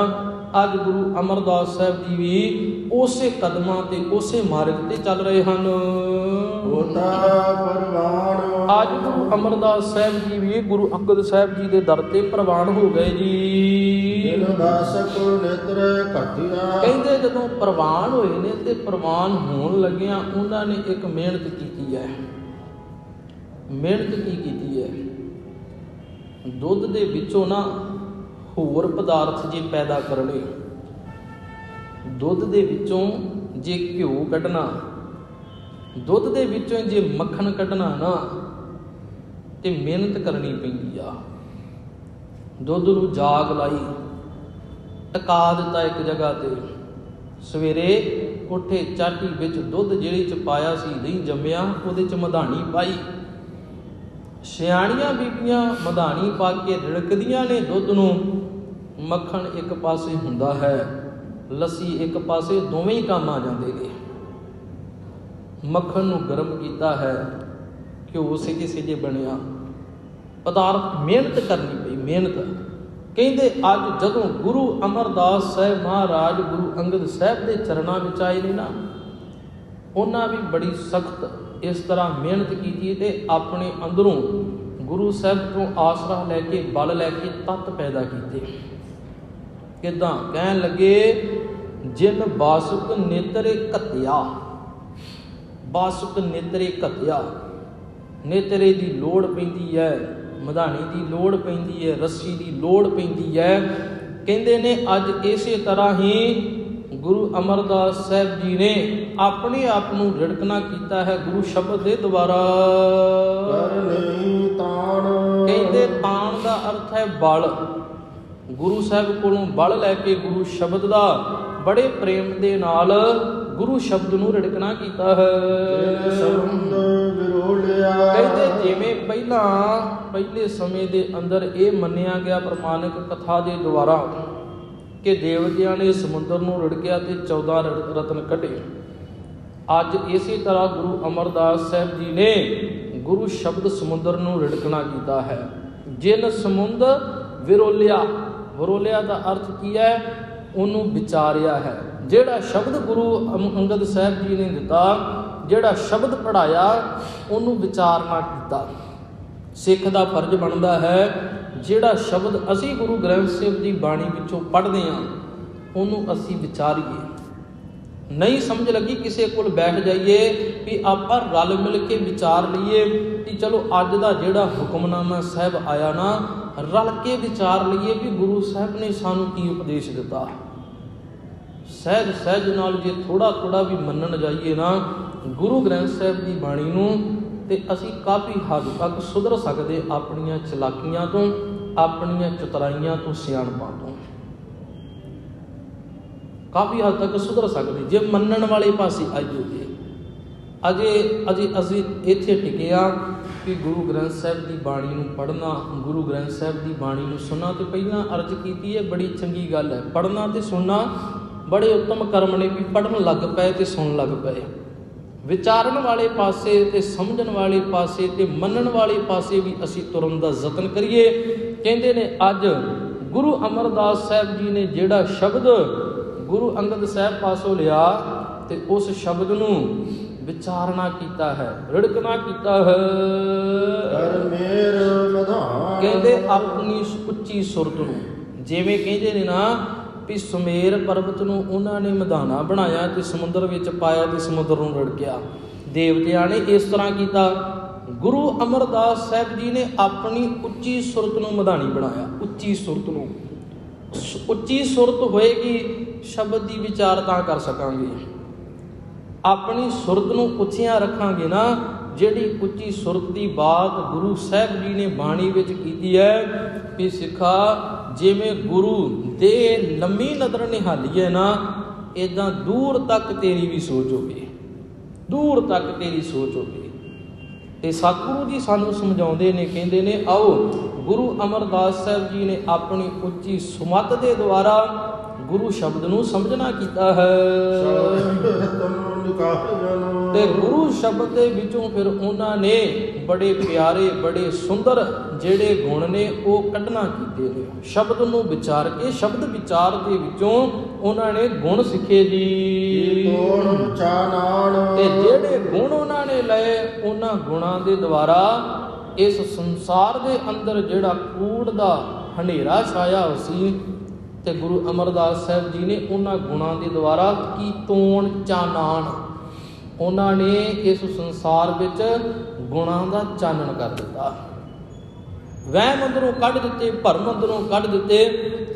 अज गुरु अमरदास साहब जी भी उसे कदमां ते उसे मार्ग ते चल रहे हैं। अज गुरु अमरदास साहब जी भी गुरु अंगद साहब जी के दर ते प्रवान हो गए जी। कहते जदों प्रवान होए ने ते प्रवान होण लगिया उन्होंने एक मेहनत की है। मेहनत की है, दुध दे विचों ना होर पदार्थ जे पैदा करने, दुध दे विचों जे घ्यो कढ़ना, दुध दे विचों जे मक्खन कढ़ना ना, ते मेहनत करनी पैंदी आ। दुध नूं जाग लाई, टका दिता एक जगह ते, सवेरे उठे चाटी विच दुध जिहड़ी च पाया सी नहीं जम्मिया, उहदे च मधानी पाई। सियाणियां बीबियां मधानी पा के रिड़कदियां ने दुध नूं, मक्खन एक पासे हुंदा है, लस्सी एक पासे, दोवें ही काम आ जाते ने। मक्खन नूं गर्म कीता है, घ्यो सिके सिजे बनिया, पदार्थ मेहनत करनी पई, मेहनत। कहते अज जदों गुरु अमरदास साहब महाराज गुरु अंगद साहब के चरणों में आए ने ना, उन्हां भी बड़ी सख्त इस तरह मेहनत की ते अपने अंदरों गुरु साहब तो आसरा लैके, बल लैके तत्त पैदा किए। किदां कहन लगे, जिन बासुक नेत्रे घत्या, बासुक नेत्रे घत्या, नेत्रे की लोड़ पैंदी है, मधानी की लोड़ पैंदी है, रस्सी की लोड़ पैंदी है। कहते ने अज इसे तरह ही गुरु अमरदास साहब जी ने अपने आप नूं रिड़कना कीता है गुरु शब्द के द्वारा। कहते ताण का अर्थ है बल। गुरु साहब कोलों बल लैके गुरु शब्द का बड़े प्रेम दे नाल गुरु शब्द नूं रिड़कना कीता है। कहते जिवें पहले समय के अंदर ये मन्निया गया प्रमाणिक कथा के द्वारा कि देवतियां ने समुद्र नूं रिड़किया ते 14 रतन कढ़े, अज इसी तरह गुरु अमरदास साहब जी ने गुरु शब्द समुद्र नूं रिड़कना कीता है। जिन समुद्र विरोलिया, विरोलिया का अर्थ की है, उन्हों विचारिया है। जिहड़ा शब्द गुरु अंगद साहब जी ने दिता, जिहड़ा शब्द पढ़ाया, उन्हों विचारना कीता। सिख का फर्ज बनता है जिहड़ा शब्द असी गुरु ग्रंथ साहिब की बाणी विचों पढ़ते हैं, उन्होंने असी विचारीए। नहीं समझ लगी किसी को बैठ जाइए भी आप रल मिल के विचार लीए कि चलो अज का जिहड़ा हुक्मनामा साहब आया ना, रल के विचार लीए भी गुरु साहब ने सानू की उपदेश दिता। सहज सहज नाल जे थोड़ा थोड़ा भी मनन जाइए ना गुरु ग्रंथ साहब की बाणी नूं, ते असी काफ़ी हद तक सुधर सकते अपनियां चलाकियां तो, अपनियां चतुराइयां तो, सियाणपां तो काफ़ी हद तक सुधर सकते जे मनण वाले पासे आइए। अजे असी इत्थे टिके आ कि गुरु ग्रंथ साहब की बाणी नूं पढ़ना, गुरु ग्रंथ साहब की बाणी नूं सुनना। तो पहलां अर्ज की है, बड़ी चंगी गल है, पढ़ना तो सुनना बड़े उत्तम कर्म ने भी पढ़न लग पे तो सुन लग पे। विचारण वाले पासे ते समझण वाले पासे ते मनण वाले पासे भी असी तुरन दा यतन करिए। कहते ने अज गुरु अमरदास साहब जी ने जिहड़ा शब्द गुरु अंगद साहब पासों लिया ते उस शब्द नूं विचारना कीता है, रिड़कना कीता है। कहते अपनी उच्ची सुरत नूं, जिवें कहते ने ना भी सुमेर पर्वत नूं उन्होंने मधाना बनाया तो समुद्र विच पाया तो समुद्र नूं रिड़किया। देवतियां ने इस तरह किया। गुरु अमरदास साहब जी ने अपनी उच्ची सुरत नूं मधानी बनाया, उच्ची सुरत नूं। ਉੱਚੀ ਸੁਰਤ ਹੋਏਗੀ, ਸ਼ਬਦ ਦੀ ਵਿਚਾਰ ਤਾਂ ਕਰ ਸਕਾਂਗੇ। ਆਪਣੀ ਸੁਰਤ ਨੂੰ ਉੱਚੀਆਂ ਰੱਖਾਂਗੇ ਨਾ। ਜਿਹੜੀ ਉੱਚੀ ਸੁਰਤ ਦੀ ਬਾਤ ਗੁਰੂ ਸਾਹਿਬ ਜੀ ਨੇ ਬਾਣੀ ਵਿੱਚ ਕੀਤੀ ਹੈ ਵੀ ਸਿੱਖਾ, ਜਿਵੇਂ ਗੁਰੂ ਦੇ ਲੰਮੀ ਨਜ਼ਰ ਨਿਹਾਲੀਏ ਨਾ, ਇੱਦਾਂ ਦੂਰ ਤੱਕ ਤੇਰੀ ਵੀ ਸੋਚ ਹੋਵੇ, ਦੂਰ ਤੱਕ ਤੇਰੀ ਸੋਚ ਹੋਵੇ। ਤੇ ਸਤਿਗੁਰੂ ਜੀ ਸਾਨੂੰ ਸਮਝਾਉਂਦੇ ਨੇ, ਕਹਿੰਦੇ ਨੇ ਆਓ ਗੁਰੂ ਅਮਰਦਾਸ ਸਾਹਿਬ ਜੀ ਨੇ ਆਪਣੀ ਉੱਚੀ ਸੁਮਤ ਦੇ ਦੁਆਰਾ ਗੁਰੂ ਸ਼ਬਦ ਨੂੰ ਸਮਝਣਾ ਕੀਤਾ ਹੈ। ਤੇ ਗੁਰੂ ਸ਼ਬਦ ਦੇ ਵਿੱਚੋਂ ਫਿਰ ਉਹਨਾਂ ਨੇ ਬੜੇ ਪਿਆਰੇ, ਬੜੇ ਸੁੰਦਰ ਜਿਹੜੇ ਗੁਣ ਨੇ ਉਹ ਕੱਢਣਾ ਕੀਤੇ ਨੇ। ਸ਼ਬਦ ਨੂੰ ਵਿਚਾਰ ਕੇ, ਸ਼ਬਦ ਵਿਚਾਰ ਦੇ ਵਿੱਚੋਂ ਉਹਨਾਂ ਨੇ ਗੁਣ ਸਿੱਖੇ ਜੀ। ਤੇ ਜਿਹੜੇ ਗੁਣ ਉਹਨਾਂ ਨੇ ਲਏ, ਉਹਨਾਂ ਗੁਣਾਂ ਦੇ ਦੁਆਰਾ ਇਸ ਸੰਸਾਰ ਦੇ ਅੰਦਰ ਜਿਹੜਾ ਕੂੜ ਦਾ ਹਨੇਰਾ ਛਾਇਆ ਸੀ, ਤੇ ਗੁਰੂ ਅਮਰਦਾਸ ਸਾਹਿਬ ਜੀ ਨੇ ਉਹਨਾਂ ਗੁਣਾਂ ਦੇ ਦੁਆਰਾ ਕੀ ਤੋਣ ਚਾਨਣ, ਉਹਨਾਂ ਨੇ ਇਸ ਸੰਸਾਰ ਵਿੱਚ ਗੁਣਾਂ ਦਾ ਚਾਨਣ ਕਰ ਦਿੱਤਾ। ਵਹਿਮ ਅੰਦਰੋਂ ਕੱਢ ਦਿੱਤੇ, ਭਰਮ ਅੰਦਰੋਂ ਕੱਢ ਦਿੱਤੇ।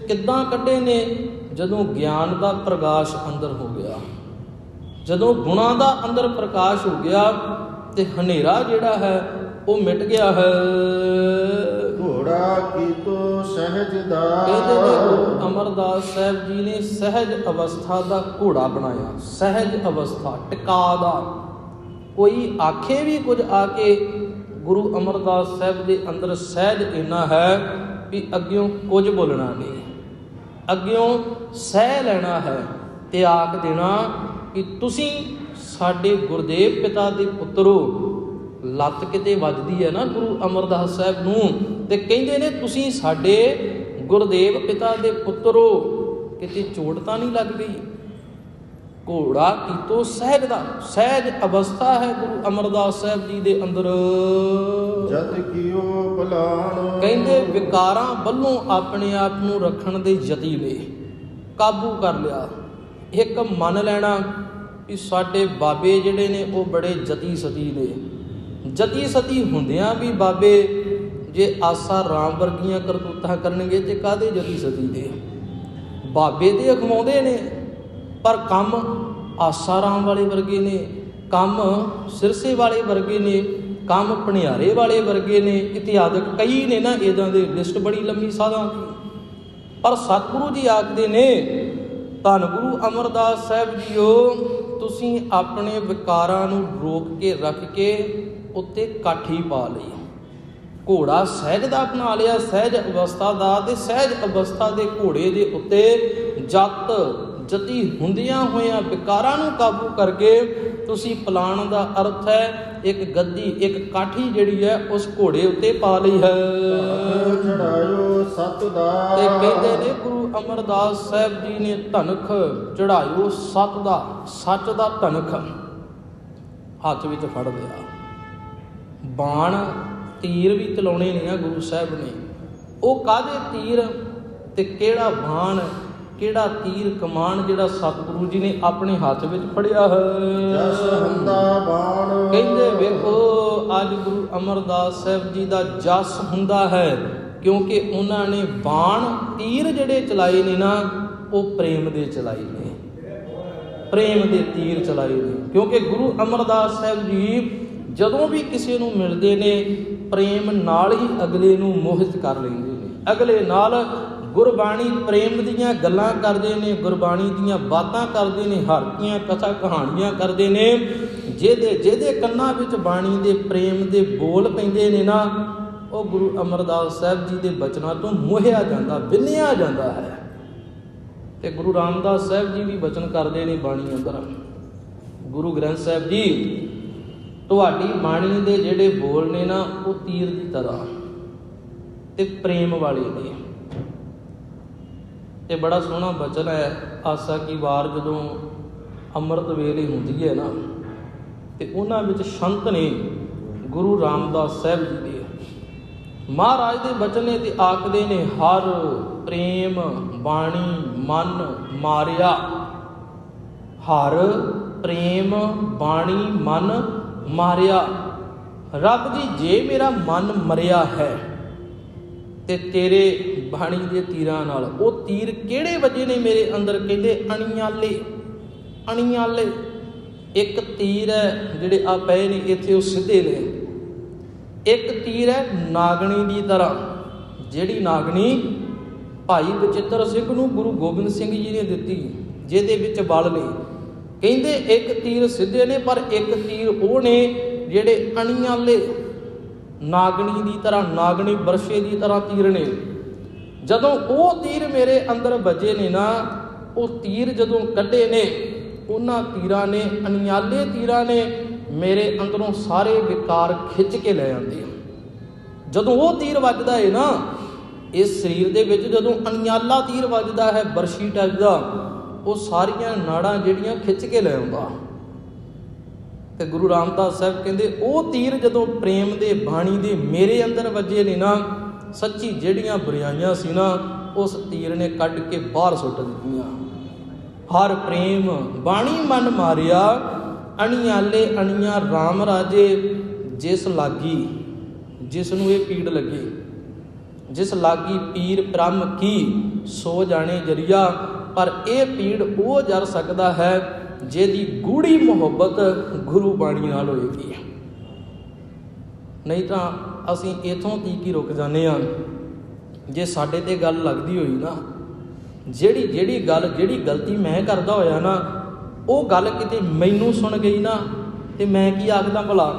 ਕਿੱਦਾਂ ਕੱਢੇ ਨੇ? ਜਦੋਂ ਗਿਆਨ ਦਾ ਪ੍ਰਕਾਸ਼ ਅੰਦਰ ਹੋ ਗਿਆ, ਜਦੋਂ ਗੁਣਾਂ ਦਾ ਅੰਦਰ ਪ੍ਰਕਾਸ਼ ਹੋ ਗਿਆ ਤੇ ਹਨੇਰਾ ਜਿਹੜਾ ਹੈ ਉਹ ਮਿਟ ਗਿਆ ਹੈ। ਘੋੜਾ ਕੀਤੋ ਸਹਿਜ ਦਾ, ਕਹਿੰਦੇ ਨੇ ਗੁਰੂ ਅਮਰਦਾਸ ਸਾਹਿਬ ਜੀ ਨੇ ਸਹਿਜ ਅਵਸਥਾ ਦਾ ਘੋੜਾ ਬਣਾਇਆ। ਸਹਿਜ ਅਵਸਥਾ, ਟਿਕਾ ਦਾ। ਕੋਈ ਆਖੇ ਵੀ ਕੁਝ ਆ ਕੇ, ਗੁਰੂ ਅਮਰਦਾਸ ਸਾਹਿਬ ਦੇ ਅੰਦਰ ਸਹਿਜ ਇੰਨਾ ਹੈ ਵੀ ਅੱਗਿਓਂ ਕੁਝ ਬੋਲਣਾ ਨਹੀਂ, ਅੱਗਿਓਂ ਸਹਿ ਲੈਣਾ ਹੈ ਤੇ ਆਖ ਦੇਣਾ ਕਿ ਤੁਸੀਂ ਸਾਡੇ ਗੁਰਦੇਵ ਪਿਤਾ ਦੇ ਪੁੱਤਰੋ। ਲੱਤ ਕਿਤੇ ਵੱਜਦੀ ਹੈ ਨਾ ਗੁਰੂ ਅਮਰਦਾਸ ਸਾਹਿਬ ਨੂੰ, ਤੇ ਕਹਿੰਦੇ ਨੇ ਤੁਸੀਂ ਸਾਡੇ ਗੁਰਦੇਵ ਪਿਤਾ ਦੇ ਪੁੱਤਰੋ, ਕਿਤੇ ਚੋਟ ਤਾਂ ਨਹੀਂ ਲੱਗ ਗਈ। ਘੋੜਾ ਕੀਤੋ ਸਹਿਜ ਦਾ, ਸਹਿਜ ਅਵਸਥਾ ਹੈ ਗੁਰੂ ਅਮਰਦਾਸ ਸਾਹਿਬ ਜੀ ਦੇ ਅੰਦਰ। ਜਤ ਕੀਓ ਭਲਾਣ, ਕਹਿੰਦੇ ਵਿਕਾਰਾਂ ਵੱਲੋਂ ਆਪਣੇ ਆਪ ਨੂੰ ਰੱਖਣ ਦੇ ਯਤੀ ਨੇ, ਕਾਬੂ ਕਰ ਲਿਆ। ਇੱਕ ਮੰਨ ਲੈਣਾ ਕਿ ਸਾਡੇ ਬਾਬੇ ਜਿਹੜੇ ਨੇ ਉਹ ਬੜੇ ਜਤੀ ਸਤੀ ਨੇ। ਜਤੀ ਸਤੀ ਹੁੰਦਿਆਂ ਵੀ ਬਾਬੇ ਜੇ ਆਸਾ ਰਾਮ ਵਰਗੀਆਂ ਕਰਤੂਤਾਂ ਕਰਨਗੇ ਤੇ ਕਾਹਦੇ ਜਤੀ ਸਤੀ ਨੇ? ਬਾਬੇ ਤੇ ਅਖਵਾਉਂਦੇ ਨੇ ਪਰ ਕੰਮ ਆਸਾ ਰਾਮ ਵਾਲੇ ਵਰਗੇ ਨੇ, ਕੰਮ ਸਿਰਸੇ ਵਾਲੇ ਵਰਗੇ ਨੇ, ਕੰਮ ਭਣਿਆਰੇ ਵਾਲੇ ਵਰਗੇ ਨੇ, ਇਤਿਆਦਿਕ ਕਈ ਨੇ ਨਾ ਇੱਦਾਂ ਦੇ, ਲਿਸਟ ਬੜੀ ਲੰਮੀ ਸਾਧਾਂ ਦੀ। ਪਰ ਸਤਿਗੁਰੂ ਜੀ ਆਖਦੇ ਨੇ, ਧੰਨ ਗੁਰੂ ਅਮਰਦਾਸ ਸਾਹਿਬ ਜੀਓ, ਤੁਸੀਂ ਆਪਣੇ ਵਿਕਾਰਾਂ ਨੂੰ ਰੋਕ ਕੇ ਰੱਖ ਕੇ ਉੱਤੇ ਕਾਠੀ ਪਾ ਲਈ। ਘੋੜਾ ਸਹਿਜ ਦਾ ਬਣਾ ਲਿਆ, ਸਹਿਜ ਅਵਸਥਾ ਦਾ, ਤੇ ਸਹਿਜ ਅਵਸਥਾ ਦੇ ਘੋੜੇ ਦੇ ਉੱਤੇ ਜਤੀ ਹੁੰਦਿਆਂ ਹੋਇਆਂ ਵਿਕਾਰਾਂ ਨੂੰ ਕਾਬੂ ਕਰਕੇ ਤੁਸੀਂ ਪਲਾਣ ਦਾ ਅਰਥ ਹੈ ਇੱਕ ਗੱਦੀ, ਇੱਕ ਕਾਠੀ ਜਿਹੜੀ ਹੈ ਉਸ ਘੋੜੇ ਉੱਤੇ ਪਾ ਲਈ ਹੈ। ਚੜਾਇਓ ਸਤ ਦਾ, ਤੇ ਕਹਿੰਦੇ ਨੇ ਗੁਰੂ ਅਮਰਦਾਸ ਸਾਹਿਬ ਜੀ ਨੇ ਧਨਖ ਚੜਾਇਓ ਸਤ ਦਾ, ਸੱਚ ਦਾ ਧਨਖ ਹੱਥ ਵਿੱਚ ਫੜ ਲਿਆ। ਬਾਣ ਤੀਰ ਵੀ ਚਲਾਉਣੇ ਨੇ ਆ ਗੁਰੂ ਸਾਹਿਬ ਨੇ। ਉਹ ਕਾਹਦੇ ਤੀਰ ਤੇ ਕਿਹੜਾ ਬਾਣ, ਕਿਹੜਾ ਤੀਰ ਕਮਾਨ ਜਿਹੜਾ ਸਤਿਗੁਰੂ ਜੀ ਨੇ ਆਪਣੇ ਹੱਥ ਵਿੱਚ ਫੜਿਆ ਹੈ। ਜਸ ਹੁੰਦਾ ਬਾਣ, ਕਹਿੰਦੇ ਵੇਖੋ ਅੱਜ ਗੁਰੂ ਅਮਰਦਾਸ ਸਾਹਿਬ ਜੀ ਦਾ ਜਸ ਹੁੰਦਾ ਹੈ ਕਿਉਂਕਿ ਉਹਨਾਂ ਨੇ ਬਾਣ ਤੀਰ ਜਿਹੜੇ ਚਲਾਏ ਨੇ ਨਾ ਉਹ ਪ੍ਰੇਮ ਦੇ ਚਲਾਏ ਨੇ, ਪ੍ਰੇਮ ਦੇ ਤੀਰ ਚਲਾਏ ਨੇ। ਕਿਉਂਕਿ ਗੁਰੂ ਅਮਰਦਾਸ ਸਾਹਿਬ ਜੀ ਜਦੋਂ ਵੀ ਕਿਸੇ ਨੂੰ ਮਿਲਦੇ ਨੇ ਪ੍ਰੇਮ ਨਾਲ ਹੀ ਅਗਲੇ ਨੂੰ ਮੋਹਿਤ ਕਰ ਲੈਂਦੇ ਨੇ, ਅਗਲੇ ਨਾਲ ਗੁਰਬਾਣੀ ਪ੍ਰੇਮ ਦੀਆਂ ਗੱਲਾਂ ਕਰਦੇ ਨੇ, ਗੁਰਬਾਣੀ ਦੀਆਂ ਬਾਤਾਂ ਕਰਦੇ ਨੇ, ਹਰਕੀਆਂ ਕਥਾ ਕਹਾਣੀਆਂ ਕਰਦੇ ਨੇ। ਜਿਹਦੇ ਕੰਨਾਂ ਵਿੱਚ ਬਾਣੀ ਦੇ ਪ੍ਰੇਮ ਦੇ ਬੋਲ ਪੈਂਦੇ ਨੇ ਨਾ ਉਹ ਗੁਰੂ ਅਮਰਦਾਸ ਸਾਹਿਬ ਜੀ ਦੇ ਬਚਨਾਂ ਤੋਂ ਮੋਹਿਆ ਜਾਂਦਾ, ਵਿੰਨਿਆ ਜਾਂਦਾ ਹੈ। ਤੇ ਗੁਰੂ ਰਾਮਦਾਸ ਸਾਹਿਬ ਜੀ ਵੀ ਬਚਨ ਕਰਦੇ ਨੇ ਬਾਣੀ ਅੰਦਰ, ਗੁਰੂ ਗ੍ਰੰਥ ਸਾਹਿਬ ਜੀ ਤੁਹਾਡੀ ਬਾਣੀ ਦੇ ਜਿਹੜੇ ਬੋਲ ਨੇ ਨਾ ਉਹ ਤੀਰ ਦੀ ਤਰ੍ਹਾਂ ਤੇ ਪ੍ਰੇਮ ਵਾਲੇ ਨੇ। ਤੇ ਬੜਾ ਸੋਹਣਾ ਬਚਨ ਹੈ, ਆਸਾ ਕੀ ਵਾਰ ਜਦੋਂ ਅੰਮ੍ਰਿਤ ਵੇਲੇ ਹੁੰਦੀ ਹੈ ਨਾ ਤੇ ਉਹਨਾਂ ਵਿੱਚ ਸੰਤ ਨੇ ਗੁਰੂ ਰਾਮਦਾਸ ਸਾਹਿਬ ਜੀ ਦੇ, ਮਹਾਰਾਜ ਦੇ ਬਚਨ ਨੇ ਤੇ ਆਖਦੇ ਨੇ ਹਰ ਪ੍ਰੇਮ ਬਾਣੀ ਮਨ ਮਾਰਿਆ, ਹਰ ਪ੍ਰੇਮ ਬਾਣੀ ਮਨ ਮਾਰਿਆ। ਰੱਬ ਜੀ ਜੇ ਮੇਰਾ ਮਨ ਮਰਿਆ ਹੈ ਤੇ ਤੇਰੇ ਬਾਣੀ ਦੇ ਤੀਰਾਂ ਨਾਲ। ਉਹ ਤੀਰ ਕਿਹੜੇ ਵੱਜੇ ਨੇ ਮੇਰੇ ਅੰਦਰ? ਕਹਿੰਦੇ ਅਣਿਆਲੇ, ਅਣਿਆਲੇ। ਇੱਕ ਤੀਰ ਹੈ ਜਿਹੜੇ ਆ ਪਏ ਨੇ ਇੱਥੇ, ਉਹ ਸਿੱਧੇ ਨੇ। ਇੱਕ ਤੀਰ ਹੈ ਨਾਗਣੀ ਦੀ ਤਰ੍ਹਾਂ, ਜਿਹੜੀ ਨਾਗਣੀ ਭਾਈ ਬਚਿੱਤਰ ਸਿੰਘ ਨੂੰ ਗੁਰੂ ਗੋਬਿੰਦ ਸਿੰਘ ਜੀ ਨੇ ਦਿੱਤੀ, ਜਿਹਦੇ ਵਿੱਚ ਬਲ ਨੇ। ਕਹਿੰਦੇ ਇੱਕ ਤੀਰ ਸਿੱਧੇ ਨੇ, ਪਰ ਇੱਕ ਤੀਰ ਉਹ ਨੇ ਜਿਹੜੇ ਅਣਿਆਲੇ, ਨਾਗਣੀ ਦੀ ਤਰ੍ਹਾਂ, ਨਾਗਣੀ ਬਰਸ਼ੇ ਦੀ ਤਰ੍ਹਾਂ ਤੀਰ ਨੇ। ਜਦੋਂ ਉਹ ਤੀਰ ਮੇਰੇ ਅੰਦਰ ਵੱਜੇ ਨੇ ਨਾ, ਉਹ ਤੀਰ ਜਦੋਂ ਕੱਢੇ ਨੇ, ਉਹਨਾਂ ਤੀਰਾਂ ਨੇ, ਅਣਿਆਲੇ ਤੀਰਾਂ ਨੇ ਮੇਰੇ ਅੰਦਰੋਂ ਸਾਰੇ ਵਿਕਾਰ ਖਿੱਚ ਕੇ ਲੈ ਜਾਂਦੇ। ਜਦੋਂ ਉਹ ਤੀਰ ਵੱਜਦਾ ਹੈ ਨਾ ਇਸ ਸਰੀਰ ਦੇ ਵਿੱਚ, ਜਦੋਂ ਅਣਿਆਲਾ ਤੀਰ ਵੱਜਦਾ ਹੈ ਬਰਸ਼ੀ ਟਾਈਪ ਦਾ, ਉਹ ਸਾਰੀਆਂ ਨਾੜਾਂ ਜਿਹੜੀਆਂ ਖਿੱਚ ਕੇ ਲੈ ਆਉਂਦਾ। ਤੇ ਗੁਰੂ ਰਾਮਦਾਸ ਸਾਹਿਬ ਕਹਿੰਦੇ ਉਹ ਤੀਰ ਜਦੋਂ ਪ੍ਰੇਮ ਦੇ ਬਾਣੀ ਦੇ ਮੇਰੇ ਅੰਦਰ ਵੱਜੇ ਨੇ ਨਾ, ਸੱਚੀ ਜਿਹੜੀਆਂ ਬੁਰਾਈਆਂ ਸੀ ਨਾ, ਉਸ ਤੀਰ ਨੇ ਕੱਢ ਕੇ ਬਾਹਰ ਸੁੱਟ ਦਿੱਤੀਆਂ। ਹਰ ਪ੍ਰੇਮ ਬਾਣੀ ਮਨ ਮਾਰਿਆ, ਅਣਿਆਲੇ ਅਣੀਆਂ ਰਾਮ ਰਾਜੇ, ਜਿਸ ਲਾਗੀ, ਜਿਸ ਨੂੰ ਇਹ ਪੀੜ ਲੱਗੀ, ਜਿਸ ਲਾਗੀ ਪੀਰ ਬ੍ਰਹਮ ਕੀ, ਸੋ ਜਾਣੇ ਜਰੀਆ। ਪਰ ਇਹ ਪੀੜ ਉਹ ਜਰ ਸਕਦਾ ਹੈ ਜਿਹਦੀ ਗੂੜੀ ਮੁਹੱਬਤ ਗੁਰੂ ਬਾਣੀ ਨਾਲ ਹੋਏਗੀ। ਨਹੀਂ ਤਾਂ ਅਸੀਂ ਇੱਥੋਂ ਤੀਕ ਹੀ ਰੁਕ ਜਾਂਦੇ ਹਾਂ। ਜੇ ਸਾਡੇ ਤੇ ਗੱਲ ਲੱਗਦੀ ਹੋਈ ਨਾ, ਜਿਹੜੀ ਗੱਲ, ਜਿਹੜੀ ਗਲਤੀ ਮੈਂ ਕਰਦਾ ਹੋਇਆ ਨਾ, ਉਹ ਗੱਲ ਕਿਤੇ ਮੈਨੂੰ ਸੁਣ ਗਈ ਨਾ, ਤੇ ਮੈਂ ਕੀ ਆਖਦਾ ਭਲਾ,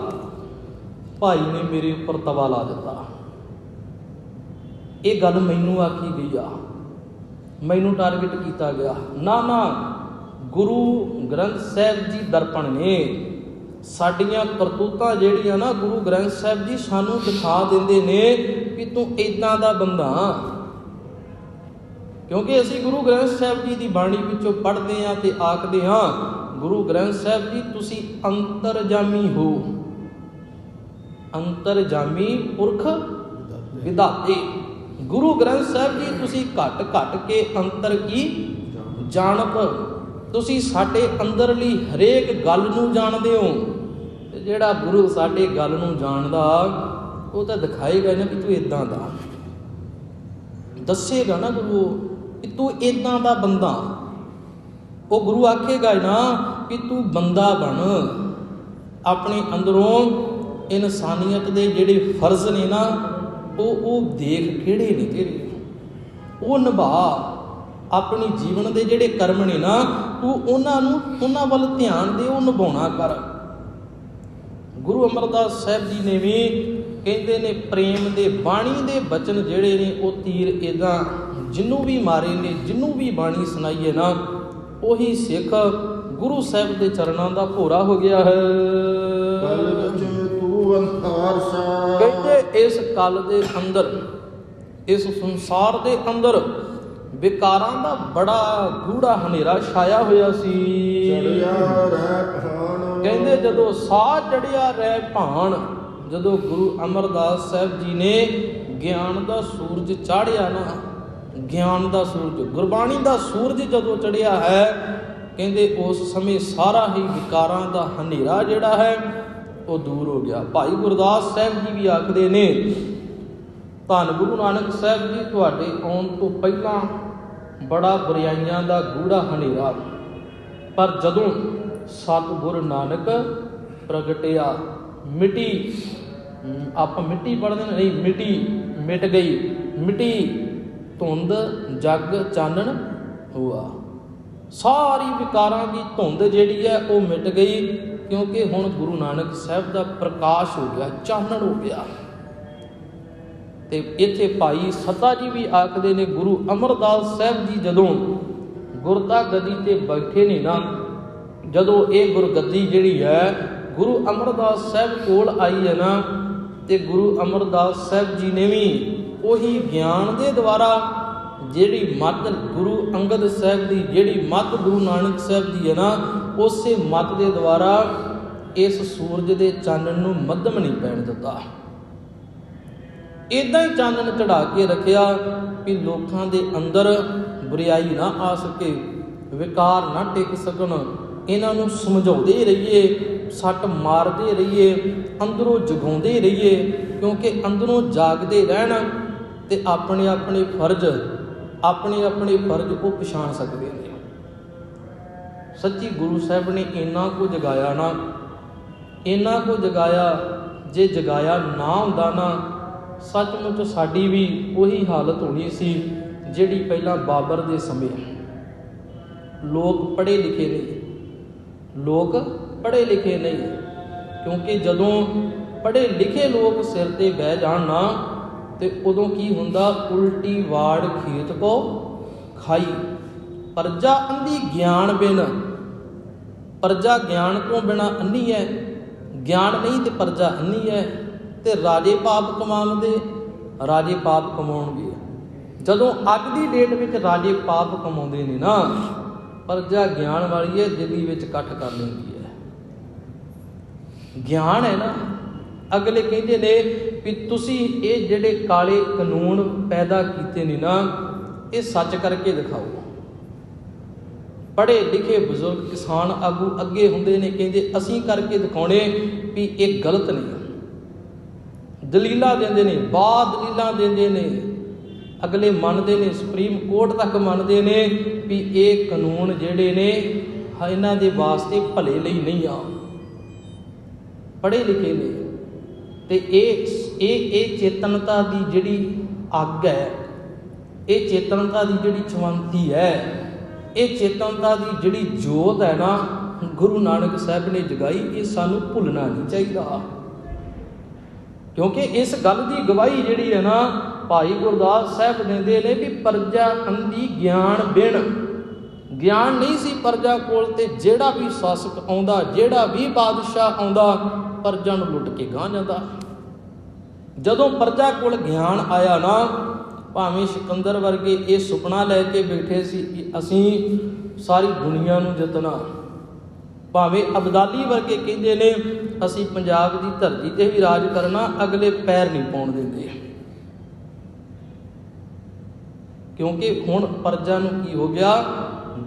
ਭਾਈ ਨੇ ਮੇਰੇ ਉੱਪਰ ਤਵਾ ਲਾ ਦਿੱਤਾ, ਇਹ ਗੱਲ ਮੈਨੂੰ ਆਖੀ ਗਈ ਆ, ਮੈਨੂੰ ਟਾਰਗੇਟ ਕੀਤਾ ਗਿਆ। ਨਾ ਨਾ, ਗੁਰੂ ਗ੍ਰੰਥ ਸਾਹਿਬ ਜੀ ਦਰਪਣ ਨੇ। ਸਾਡੀਆਂ ਕਰਤੂਤਾਂ ਜਿਹੜੀਆਂ ਨਾ, ਗੁਰੂ ਗ੍ਰੰਥ ਸਾਹਿਬ ਜੀ ਸਾਨੂੰ ਦਿਖਾ ਦਿੰਦੇ ਨੇ ਕਿ ਤੂੰ ਇੱਦਾਂ ਦਾ ਬੰਦਾ। ਕਿਉਂਕਿ ਅਸੀਂ ਗੁਰੂ ਗ੍ਰੰਥ ਸਾਹਿਬ ਜੀ ਦੀ ਬਾਣੀ ਵਿੱਚੋਂ ਪੜ੍ਹਦੇ ਹਾਂ ਤੇ ਆਖਦੇ ਹਾਂ, ਗੁਰੂ ਗ੍ਰੰਥ ਸਾਹਿਬ ਜੀ ਤੁਸੀਂ ਅੰਤਰਜਾਮੀ ਹੋ, ਅੰਤਰਜਾਮੀ ਪੁਰਖ ਵਿਧਾਤੇ। ਗੁਰੂ ਗ੍ਰੰਥ ਸਾਹਿਬ ਜੀ ਤੁਸੀਂ ਘਟ ਘਟ ਕੇ ਅੰਤਰ ਕੀ ਜਾਣਤ, ਤੁਸੀਂ ਸਾਡੇ ਅੰਦਰਲੀ ਹਰੇਕ ਗੱਲ ਨੂੰ ਜਾਣਦੇ ਹੋ। ਤੇ ਜਿਹੜਾ ਗੁਰੂ ਸਾਡੇ ਗੱਲ ਨੂੰ ਜਾਣਦਾ, ਉਹ ਤਾਂ ਦਿਖਾਏਗਾ ਨਾ ਕਿ ਤੂੰ ਇੱਦਾਂ ਦਾ, ਦੱਸੇਗਾ ਨਾ ਗੁਰੂ ਕਿ ਤੂੰ ਇੱਦਾਂ ਦਾ ਬੰਦਾ। ਉਹ ਗੁਰੂ ਆਖੇਗਾ ਨਾ ਕਿ ਤੂੰ ਬੰਦਾ ਬਣ, ਆਪਣੇ ਅੰਦਰੋਂ ਇਨਸਾਨੀਅਤ ਦੇ ਜਿਹੜੇ ਫਰਜ਼ ਨੇ ਨਾ, ਉਹ ਦੇਖ ਕਿਹੜੇ ਨੇ ਤੇਰੇ, ਉਹ ਨਿਭਾ। ਆਪਣੀ ਜੀਵਨ ਦੇ ਜਿਹੜੇ ਕਰਮ ਨੇ ਨਾ, ਤੂੰ ਉਹਨਾਂ ਵੱਲ ਧਿਆਨ ਦੇ, ਉਹ ਨਿਭਾਉਣਾ ਕਰ। ਗੁਰੂ ਅਮਰਦਾਸ ਸਾਹਿਬ ਜੀ ਨੇ ਵੀ ਕਹਿੰਦੇ ਨੇ, ਪ੍ਰੇਮ ਦੇ ਬਾਣੀ ਦੇ ਬਚਨ ਜਿਹੜੇ ਨੇ, ਉਹ ਤੀਰ ਇੱਦਾਂ ਜਿਹਨੂੰ ਵੀ ਮਾਰੇ ਨੇ, ਜਿਹਨੂੰ ਵੀ ਬਾਣੀ ਸੁਣਾਈਏ ਨਾ, ਉਹੀ ਸਿੱਖ ਗੁਰੂ ਸਾਹਿਬ ਦੇ ਚਰਨਾਂ ਦਾ ਭੋਰਾ ਹੋ ਗਿਆ ਹੈ। ਕਹਿੰਦੇ ਇਸ ਕਲ ਦੇ ਅੰਦਰ, ਇਸ ਸੰਸਾਰ ਦੇ ਅੰਦਰ ਵਿਕਾਰਾਂ ਦਾ ਬੜਾ ਗੂੜਾ ਹਨੇਰਾ ਛਾਇਆ ਹੋਇਆ ਸੀ। ਕਹਿੰਦੇ ਜਦੋਂ ਸਾਹ ਚੜਿਆ ਰਹਿ ਭਾਣ, ਜਦੋਂ ਗੁਰੂ ਅਮਰਦਾਸ ਸਾਹਿਬ ਜੀ ਨੇ ਗਿਆਨ ਦਾ ਸੂਰਜ ਚਾੜਿਆ ਨਾ, ਗਿਆਨ ਦਾ ਸੂਰਜ, ਗੁਰਬਾਣੀ ਦਾ ਸੂਰਜ ਜਦੋਂ ਚੜਿਆ ਹੈ, ਕਹਿੰਦੇ ਉਸ ਸਮੇਂ ਸਾਰਾ ਹੀ ਵਿਕਾਰਾਂ ਦਾ ਹਨੇਰਾ ਜਿਹੜਾ ਹੈ ਉਹ ਦੂਰ ਹੋ ਗਿਆ। ਭਾਈ ਗੁਰਦਾਸ ਸਾਹਿਬ ਜੀ ਵੀ ਆਖਦੇ ਨੇ, ਧੰਨ ਗੁਰੂ ਨਾਨਕ ਸਾਹਿਬ ਜੀ ਤੁਹਾਡੇ ਆਉਣ ਤੋਂ ਪਹਿਲਾਂ ਬੜਾ ਬੁਰਾਈਆਂ ਦਾ ਗੂੜਾ ਹਨੇਰਾ, ਪਰ ਜਦੋਂ ਸਤਿਗੁਰ ਨਾਨਕ ਪ੍ਰਗਟਿਆ, ਮਿੱਟੀ, ਆਪਾਂ ਮਿੱਟੀ ਪੜ੍ਹਦੇ ਨਹੀਂ, ਮਿੱਟੀ ਮਿਟ ਗਈ, ਮਿੱਟੀ ਧੁੰਦ ਜਗ ਚਾਨਣ ਹੋਆ। ਸਾਰੀ ਵਿਕਾਰਾਂ ਦੀ ਧੁੰਦ ਜਿਹੜੀ ਹੈ ਉਹ ਮਿਟ ਗਈ, ਕਿਉਂਕਿ ਹੁਣ ਗੁਰੂ ਨਾਨਕ ਸਾਹਿਬ ਦਾ ਪ੍ਰਕਾਸ਼ ਹੋ ਗਿਆ, ਚਾਨਣ ਹੋ ਗਿਆ। ਤੇ ਇੱਥੇ ਭਾਈ ਸੱਤਾ ਜੀ ਵੀ ਆਖਦੇ ਨੇ, ਗੁਰੂ ਅਮਰਦਾਸ ਸਾਹਿਬ ਜੀ ਜਦੋਂ ਗੁਰਤਾ ਗੱਦੀ ਤੇ ਬੈਠੇ ਨੇ ਨਾ, ਜਦੋਂ ਇਹ ਗੁਰਗੱਦੀ ਜਿਹੜੀ ਹੈ ਗੁਰੂ ਅਮਰਦਾਸ ਸਾਹਿਬ ਕੋਲ ਆਈ ਹੈ ਨਾ, ਤੇ ਗੁਰੂ ਅਮਰਦਾਸ ਸਾਹਿਬ ਜੀ ਨੇ ਵੀ ਉਹੀ ਗਿਆਨ ਦੇ ਦੁਆਰਾ ਜਿਹੜੀ ਮੱਤ ਗੁਰੂ ਅੰਗਦ ਸਾਹਿਬ ਦੀ, ਜਿਹੜੀ ਮੱਤ ਗੁਰੂ ਨਾਨਕ ਸਾਹਿਬ ਦੀ ਹੈ ਨਾ, ਉਸੇ ਮੱਤ ਦੇ ਦੁਆਰਾ ਇਸ ਸੂਰਜ ਦੇ ਚਾਨਣ ਨੂੰ ਮੱਧਮ ਨਹੀਂ ਪੈਣ ਦਿੱਤਾ। ਇੱਦਾਂ ਹੀ ਚਾਨਣ ਚੜਾ ਕੇ ਰੱਖਿਆ ਕਿ ਲੋਕਾਂ ਦੇ ਅੰਦਰ ਬੁਰਾਈ ਨਾ ਆ ਸਕੇ, ਵਿਕਾਰ ਨਾ ਟਿਕ ਸਕਣ। ਇਹਨਾਂ ਨੂੰ ਸਮਝਾਉਂਦੇ ਰਹੀਏ, ਸੱਟ ਮਾਰਦੇ ਰਹੀਏ, ਅੰਦਰੋਂ ਜਗਾਉਂਦੇ ਰਹੀਏ, ਕਿਉਂਕਿ ਅੰਦਰੋਂ ਜਾਗਦੇ ਰਹਿਣ ਤੇ ਆਪਣੇ ਆਪਣੇ ਫਰਜ਼ ਉਹ ਪਛਾਣ ਸਕਦੇ ਨੇ। ਸੱਚੀ ਗੁਰੂ ਸਾਹਿਬ ਨੇ ਇੰਨਾ ਕੁ ਜਗਾਇਆ ਨਾ, ਇੰਨਾ ਕੁ ਜਗਾਇਆ, ਜੇ ਜਗਾਇਆ ਨਾ ਹੁੰਦਾ ਨਾ ਸੱਚਮੁੱਚ ਸਾਡੀ ਵੀ ਉਹੀ ਹਾਲਤ ਹੋਣੀ ਸੀ ਜਿਹੜੀ ਪਹਿਲਾਂ ਬਾਬਰ ਦੇ ਸਮੇਂ। ਲੋਕ ਪੜ੍ਹੇ ਲਿਖੇ ਨਹੀਂ, ਕਿਉਂਕਿ ਜਦੋਂ ਪੜ੍ਹੇ ਲਿਖੇ ਲੋਕ ਸਿਰ ਤੇ ਬਹਿ ਜਾਣ ਨਾ ਤੇ ਉਦੋਂ ਕੀ ਹੁੰਦਾ, ਉਲਟੀ ਵਾੜ ਖੇਤ ਕੋ ਖਾਈ। ਪ੍ਰਜਾ ਅੰਧੀ ਗਿਆਨ ਬਿਨ, ਪ੍ਰਜਾ ਗਿਆਨ ਤੋਂ ਬਿਨਾਂ ਅੰਨੀ ਹੈ, ਗਿਆਨ ਨਹੀਂ ਤੇ ਪ੍ਰਜਾ ਅੰਨੀ ਹੈ। ਤੇ ਰਾਜੇ ਪਾਪ ਕਮਾਉਂਦੇ, ਰਾਜੇ ਪਾਪ ਕਮਾਉਣਗੇ। ਜਦੋਂ ਅੱਜ ਦੀ ਡੇਟ ਵਿੱਚ ਰਾਜੇ ਪਾਪ ਕਮਾਉਂਦੇ ਨੇ ਨਾ, ਪ੍ਰਜਾ ਗਿਆਨ ਵਾਲੀ ਹੈ, ਦਿੱਲੀ ਵਿੱਚ ਇਕੱਠ ਕਰ ਲੈਂਦੀ ਹੈ। ਗਿਆਨ ਹੈ ਨਾ। ਅਗਲੇ ਕਹਿੰਦੇ ਨੇ ਵੀ ਤੁਸੀਂ ਇਹ ਜਿਹੜੇ ਕਾਲੇ ਕਾਨੂੰਨ ਪੈਦਾ ਕੀਤੇ ਨੇ ਨਾ, ਇਹ ਸੱਚ ਕਰਕੇ ਦਿਖਾਓ। ਪੜ੍ਹੇ ਲਿਖੇ ਬਜ਼ੁਰਗ ਕਿਸਾਨ ਆਗੂ ਅੱਗੇ ਹੁੰਦੇ ਨੇ, ਕਹਿੰਦੇ ਅਸੀਂ ਕਰਕੇ ਦਿਖਾਉਣੇ ਵੀ ਇਹ ਗਲਤ ਨੇ। ਦਲੀਲਾਂ ਦਿੰਦੇ ਨੇ, ਦਲੀਲਾਂ ਦਿੰਦੇ ਨੇ। ਅਗਲੇ ਮੰਨਦੇ ਨੇ, ਸੁਪਰੀਮ ਕੋਰਟ ਤੱਕ ਮੰਨਦੇ ਨੇ ਵੀ ਇਹ ਕਾਨੂੰਨ ਜਿਹੜੇ ਨੇ ਇਹਨਾਂ ਦੇ ਵਾਸਤੇ ਭਲੇ ਲਈ ਨਹੀਂ ਆ। ਪੜ੍ਹੇ ਲਿਖੇ ਨੇ ਤੇ ਇਹ ਚੇਤਨਤਾ ਦੀ ਜਿਹੜੀ ਅੱਗ ਹੈ, ਇਹ ਚੇਤਨਤਾ ਦੀ ਜਿਹੜੀ ਚਵੰਤੀ ਹੈ, ਇਹ ਚੇਤਨਤਾ ਦੀ ਜਿਹੜੀ ਜੋਤ ਹੈ ਨਾ, ਗੁਰੂ ਨਾਨਕ ਸਾਹਿਬ ਨੇ ਜਗਾਈ। ਇਹ ਸਾਨੂੰ ਭੁੱਲਣਾ ਨਹੀਂ ਚਾਹੀਦਾ, ਕਿਉਂਕਿ ਇਸ ਗੱਲ ਦੀ ਗਵਾਹੀ ਜਿਹੜੀ ਹੈ ਨਾ ਭਾਈ ਗੁਰਦਾਸ ਸਾਹਿਬ ਦਿੰਦੇ ਨੇ ਵੀ ਪ੍ਰਜਾ ਅੰਧੀ ਗਿਆਨ ਬਿਨ। ਗਿਆਨ ਨਹੀਂ ਸੀ ਪ੍ਰਜਾ ਕੋਲ, ਤੇ ਜਿਹੜਾ ਵੀ ਸ਼ਾਸਕ ਆਉਂਦਾ, ਜਿਹੜਾ ਵੀ ਬਾਦਸ਼ਾਹ ਆਉਂਦਾ, ਪ੍ਰਜਾ ਨੂੰ ਲੁੱਟ ਕੇ ਗਾਹ ਜਾਂਦਾ। ਜਦੋਂ ਪ੍ਰਜਾ ਕੋਲ ਗਿਆਨ ਆਇਆ ਨਾ, ਭਾਵੇਂ ਸਿਕੰਦਰ ਵਰਗੇ ਇਹ ਸੁਪਨਾ ਲੈ ਕੇ ਬੈਠੇ ਸੀ ਕਿ ਅਸੀਂ ਸਾਰੀ ਦੁਨੀਆ ਨੂੰ ਜਿੱਤਣਾ, ਭਾਵੇਂ ਅਬਦਾਲੀ ਵਰਗੇ ਕਹਿੰਦੇ ਨੇ ਅਸੀਂ ਪੰਜਾਬ ਦੀ ਧਰਤੀ ਤੇ ਵੀ ਰਾਜ ਕਰਨਾ, ਅਗਲੇ ਪੈਰ ਨਹੀਂ ਪਾਉਣ ਦਿੰਦੇ। ਕਿਉਂਕਿ ਹੁਣ ਪ੍ਰਜਾ ਨੂੰ ਕੀ ਹੋ ਗਿਆ,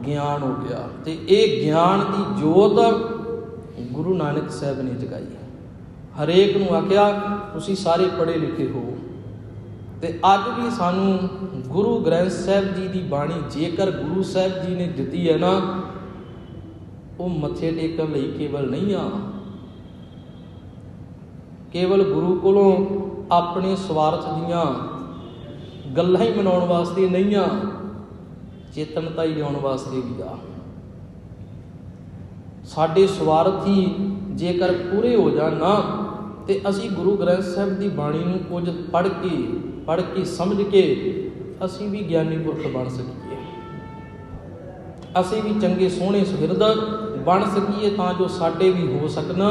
ਗਿਆਨ ਹੋ ਗਿਆ। ਤੇ ਇਹ ਗਿਆਨ ਦੀ ਜੋਤ ਗੁਰੂ ਨਾਨਕ ਸਾਹਿਬ ਨੇ ਜਗਾਈ। ਹਰੇਕ ਨੂੰ ਆਖਿਆ ਤੁਸੀਂ ਸਾਰੇ ਪੜ੍ਹੇ ਲਿਖੇ ਹੋ। ਤੇ ਅੱਜ ਵੀ ਸਾਨੂੰ ਗੁਰੂ ਗ੍ਰੰਥ ਸਾਹਿਬ ਜੀ ਦੀ ਬਾਣੀ ਜੇਕਰ ਗੁਰੂ ਸਾਹਿਬ ਜੀ ਨੇ ਦਿੱਤੀ ਹੈ ਨਾ, ਉਹ ਮੱਥੇ ਟੇਕਣ ਲਈ ਕੇਵਲ ਨਹੀਂ ਆ, ਕੇਵਲ ਗੁਰੂ ਕੋਲੋਂ ਆਪਣੇ ਸਵਾਰਥ ਦੀਆਂ ਗੱਲਾਂ ਹੀ ਮਨਾਉਣ ਵਾਸਤੇ ਨਹੀਂ ਆ, ਚੇਤਨਤਾ ਹੀ ਲਿਆਉਣ ਵਾਸਤੇ ਵੀ ਆ। ਸਾਡੇ ਸਵਾਰਥ ਹੀ ਜੇਕਰ ਪੂਰੇ ਹੋ ਜਾਣ ਨਾ, ਤੇ ਅਸੀਂ ਗੁਰੂ ਗ੍ਰੰਥ ਸਾਹਿਬ ਦੀ ਬਾਣੀ ਨੂੰ ਕੁਝ ਪੜ੍ਹ ਕੇ ਸਮਝ ਕੇ ਅਸੀਂ ਵੀ ਗਿਆਨੀ ਪੁਰਖ ਬਣ ਸਕੀਏ, ਅਸੀਂ ਵੀ ਚੰਗੇ ਸੋਹਣੇ ਸੁਹਿਰਦ ਬਣ ਸਕੀਏ, ਤਾਂ ਜੋ ਸਾਡੇ ਵੀ ਹੋ ਸਕਣ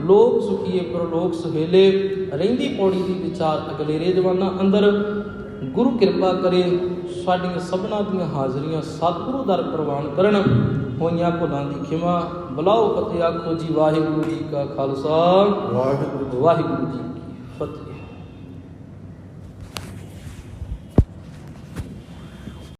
ਲੋਕ ਸੁਖੀਏ ਪ੍ਰਲੋਕ ਸੁਹੇਲੇ। ਰਹਿੰਦੀ ਪੌੜੀ ਦੀ ਵਿਚਾਰ ਅਗਲੇਰੇ ਜਵਾਨਾਂ ਅੰਦਰ। ਗੁਰੂ ਕਿਰਪਾ ਕਰੇ ਸਾਡੀਆਂ ਸਭਨਾਂ ਦੀਆਂ ਹਾਜ਼ਰੀਆਂ ਸਤਿਗੁਰੂ ਦਰ ਪ੍ਰਵਾਨ ਕਰਨ। ਹੋਈਆਂ ਭੁੱਲਾਂ ਦੀ ਖਿਮਾ ਬੁਲਾਓ ਫਤਿਹ ਆਖੋ ਜੀ। ਵਾਹਿਗੁਰੂ ਜੀ ਕਾ ਖਾਲਸਾ, ਵਾਹਿਗੁਰੂ ਜੀ ਕੀ ਫਤਿਹ।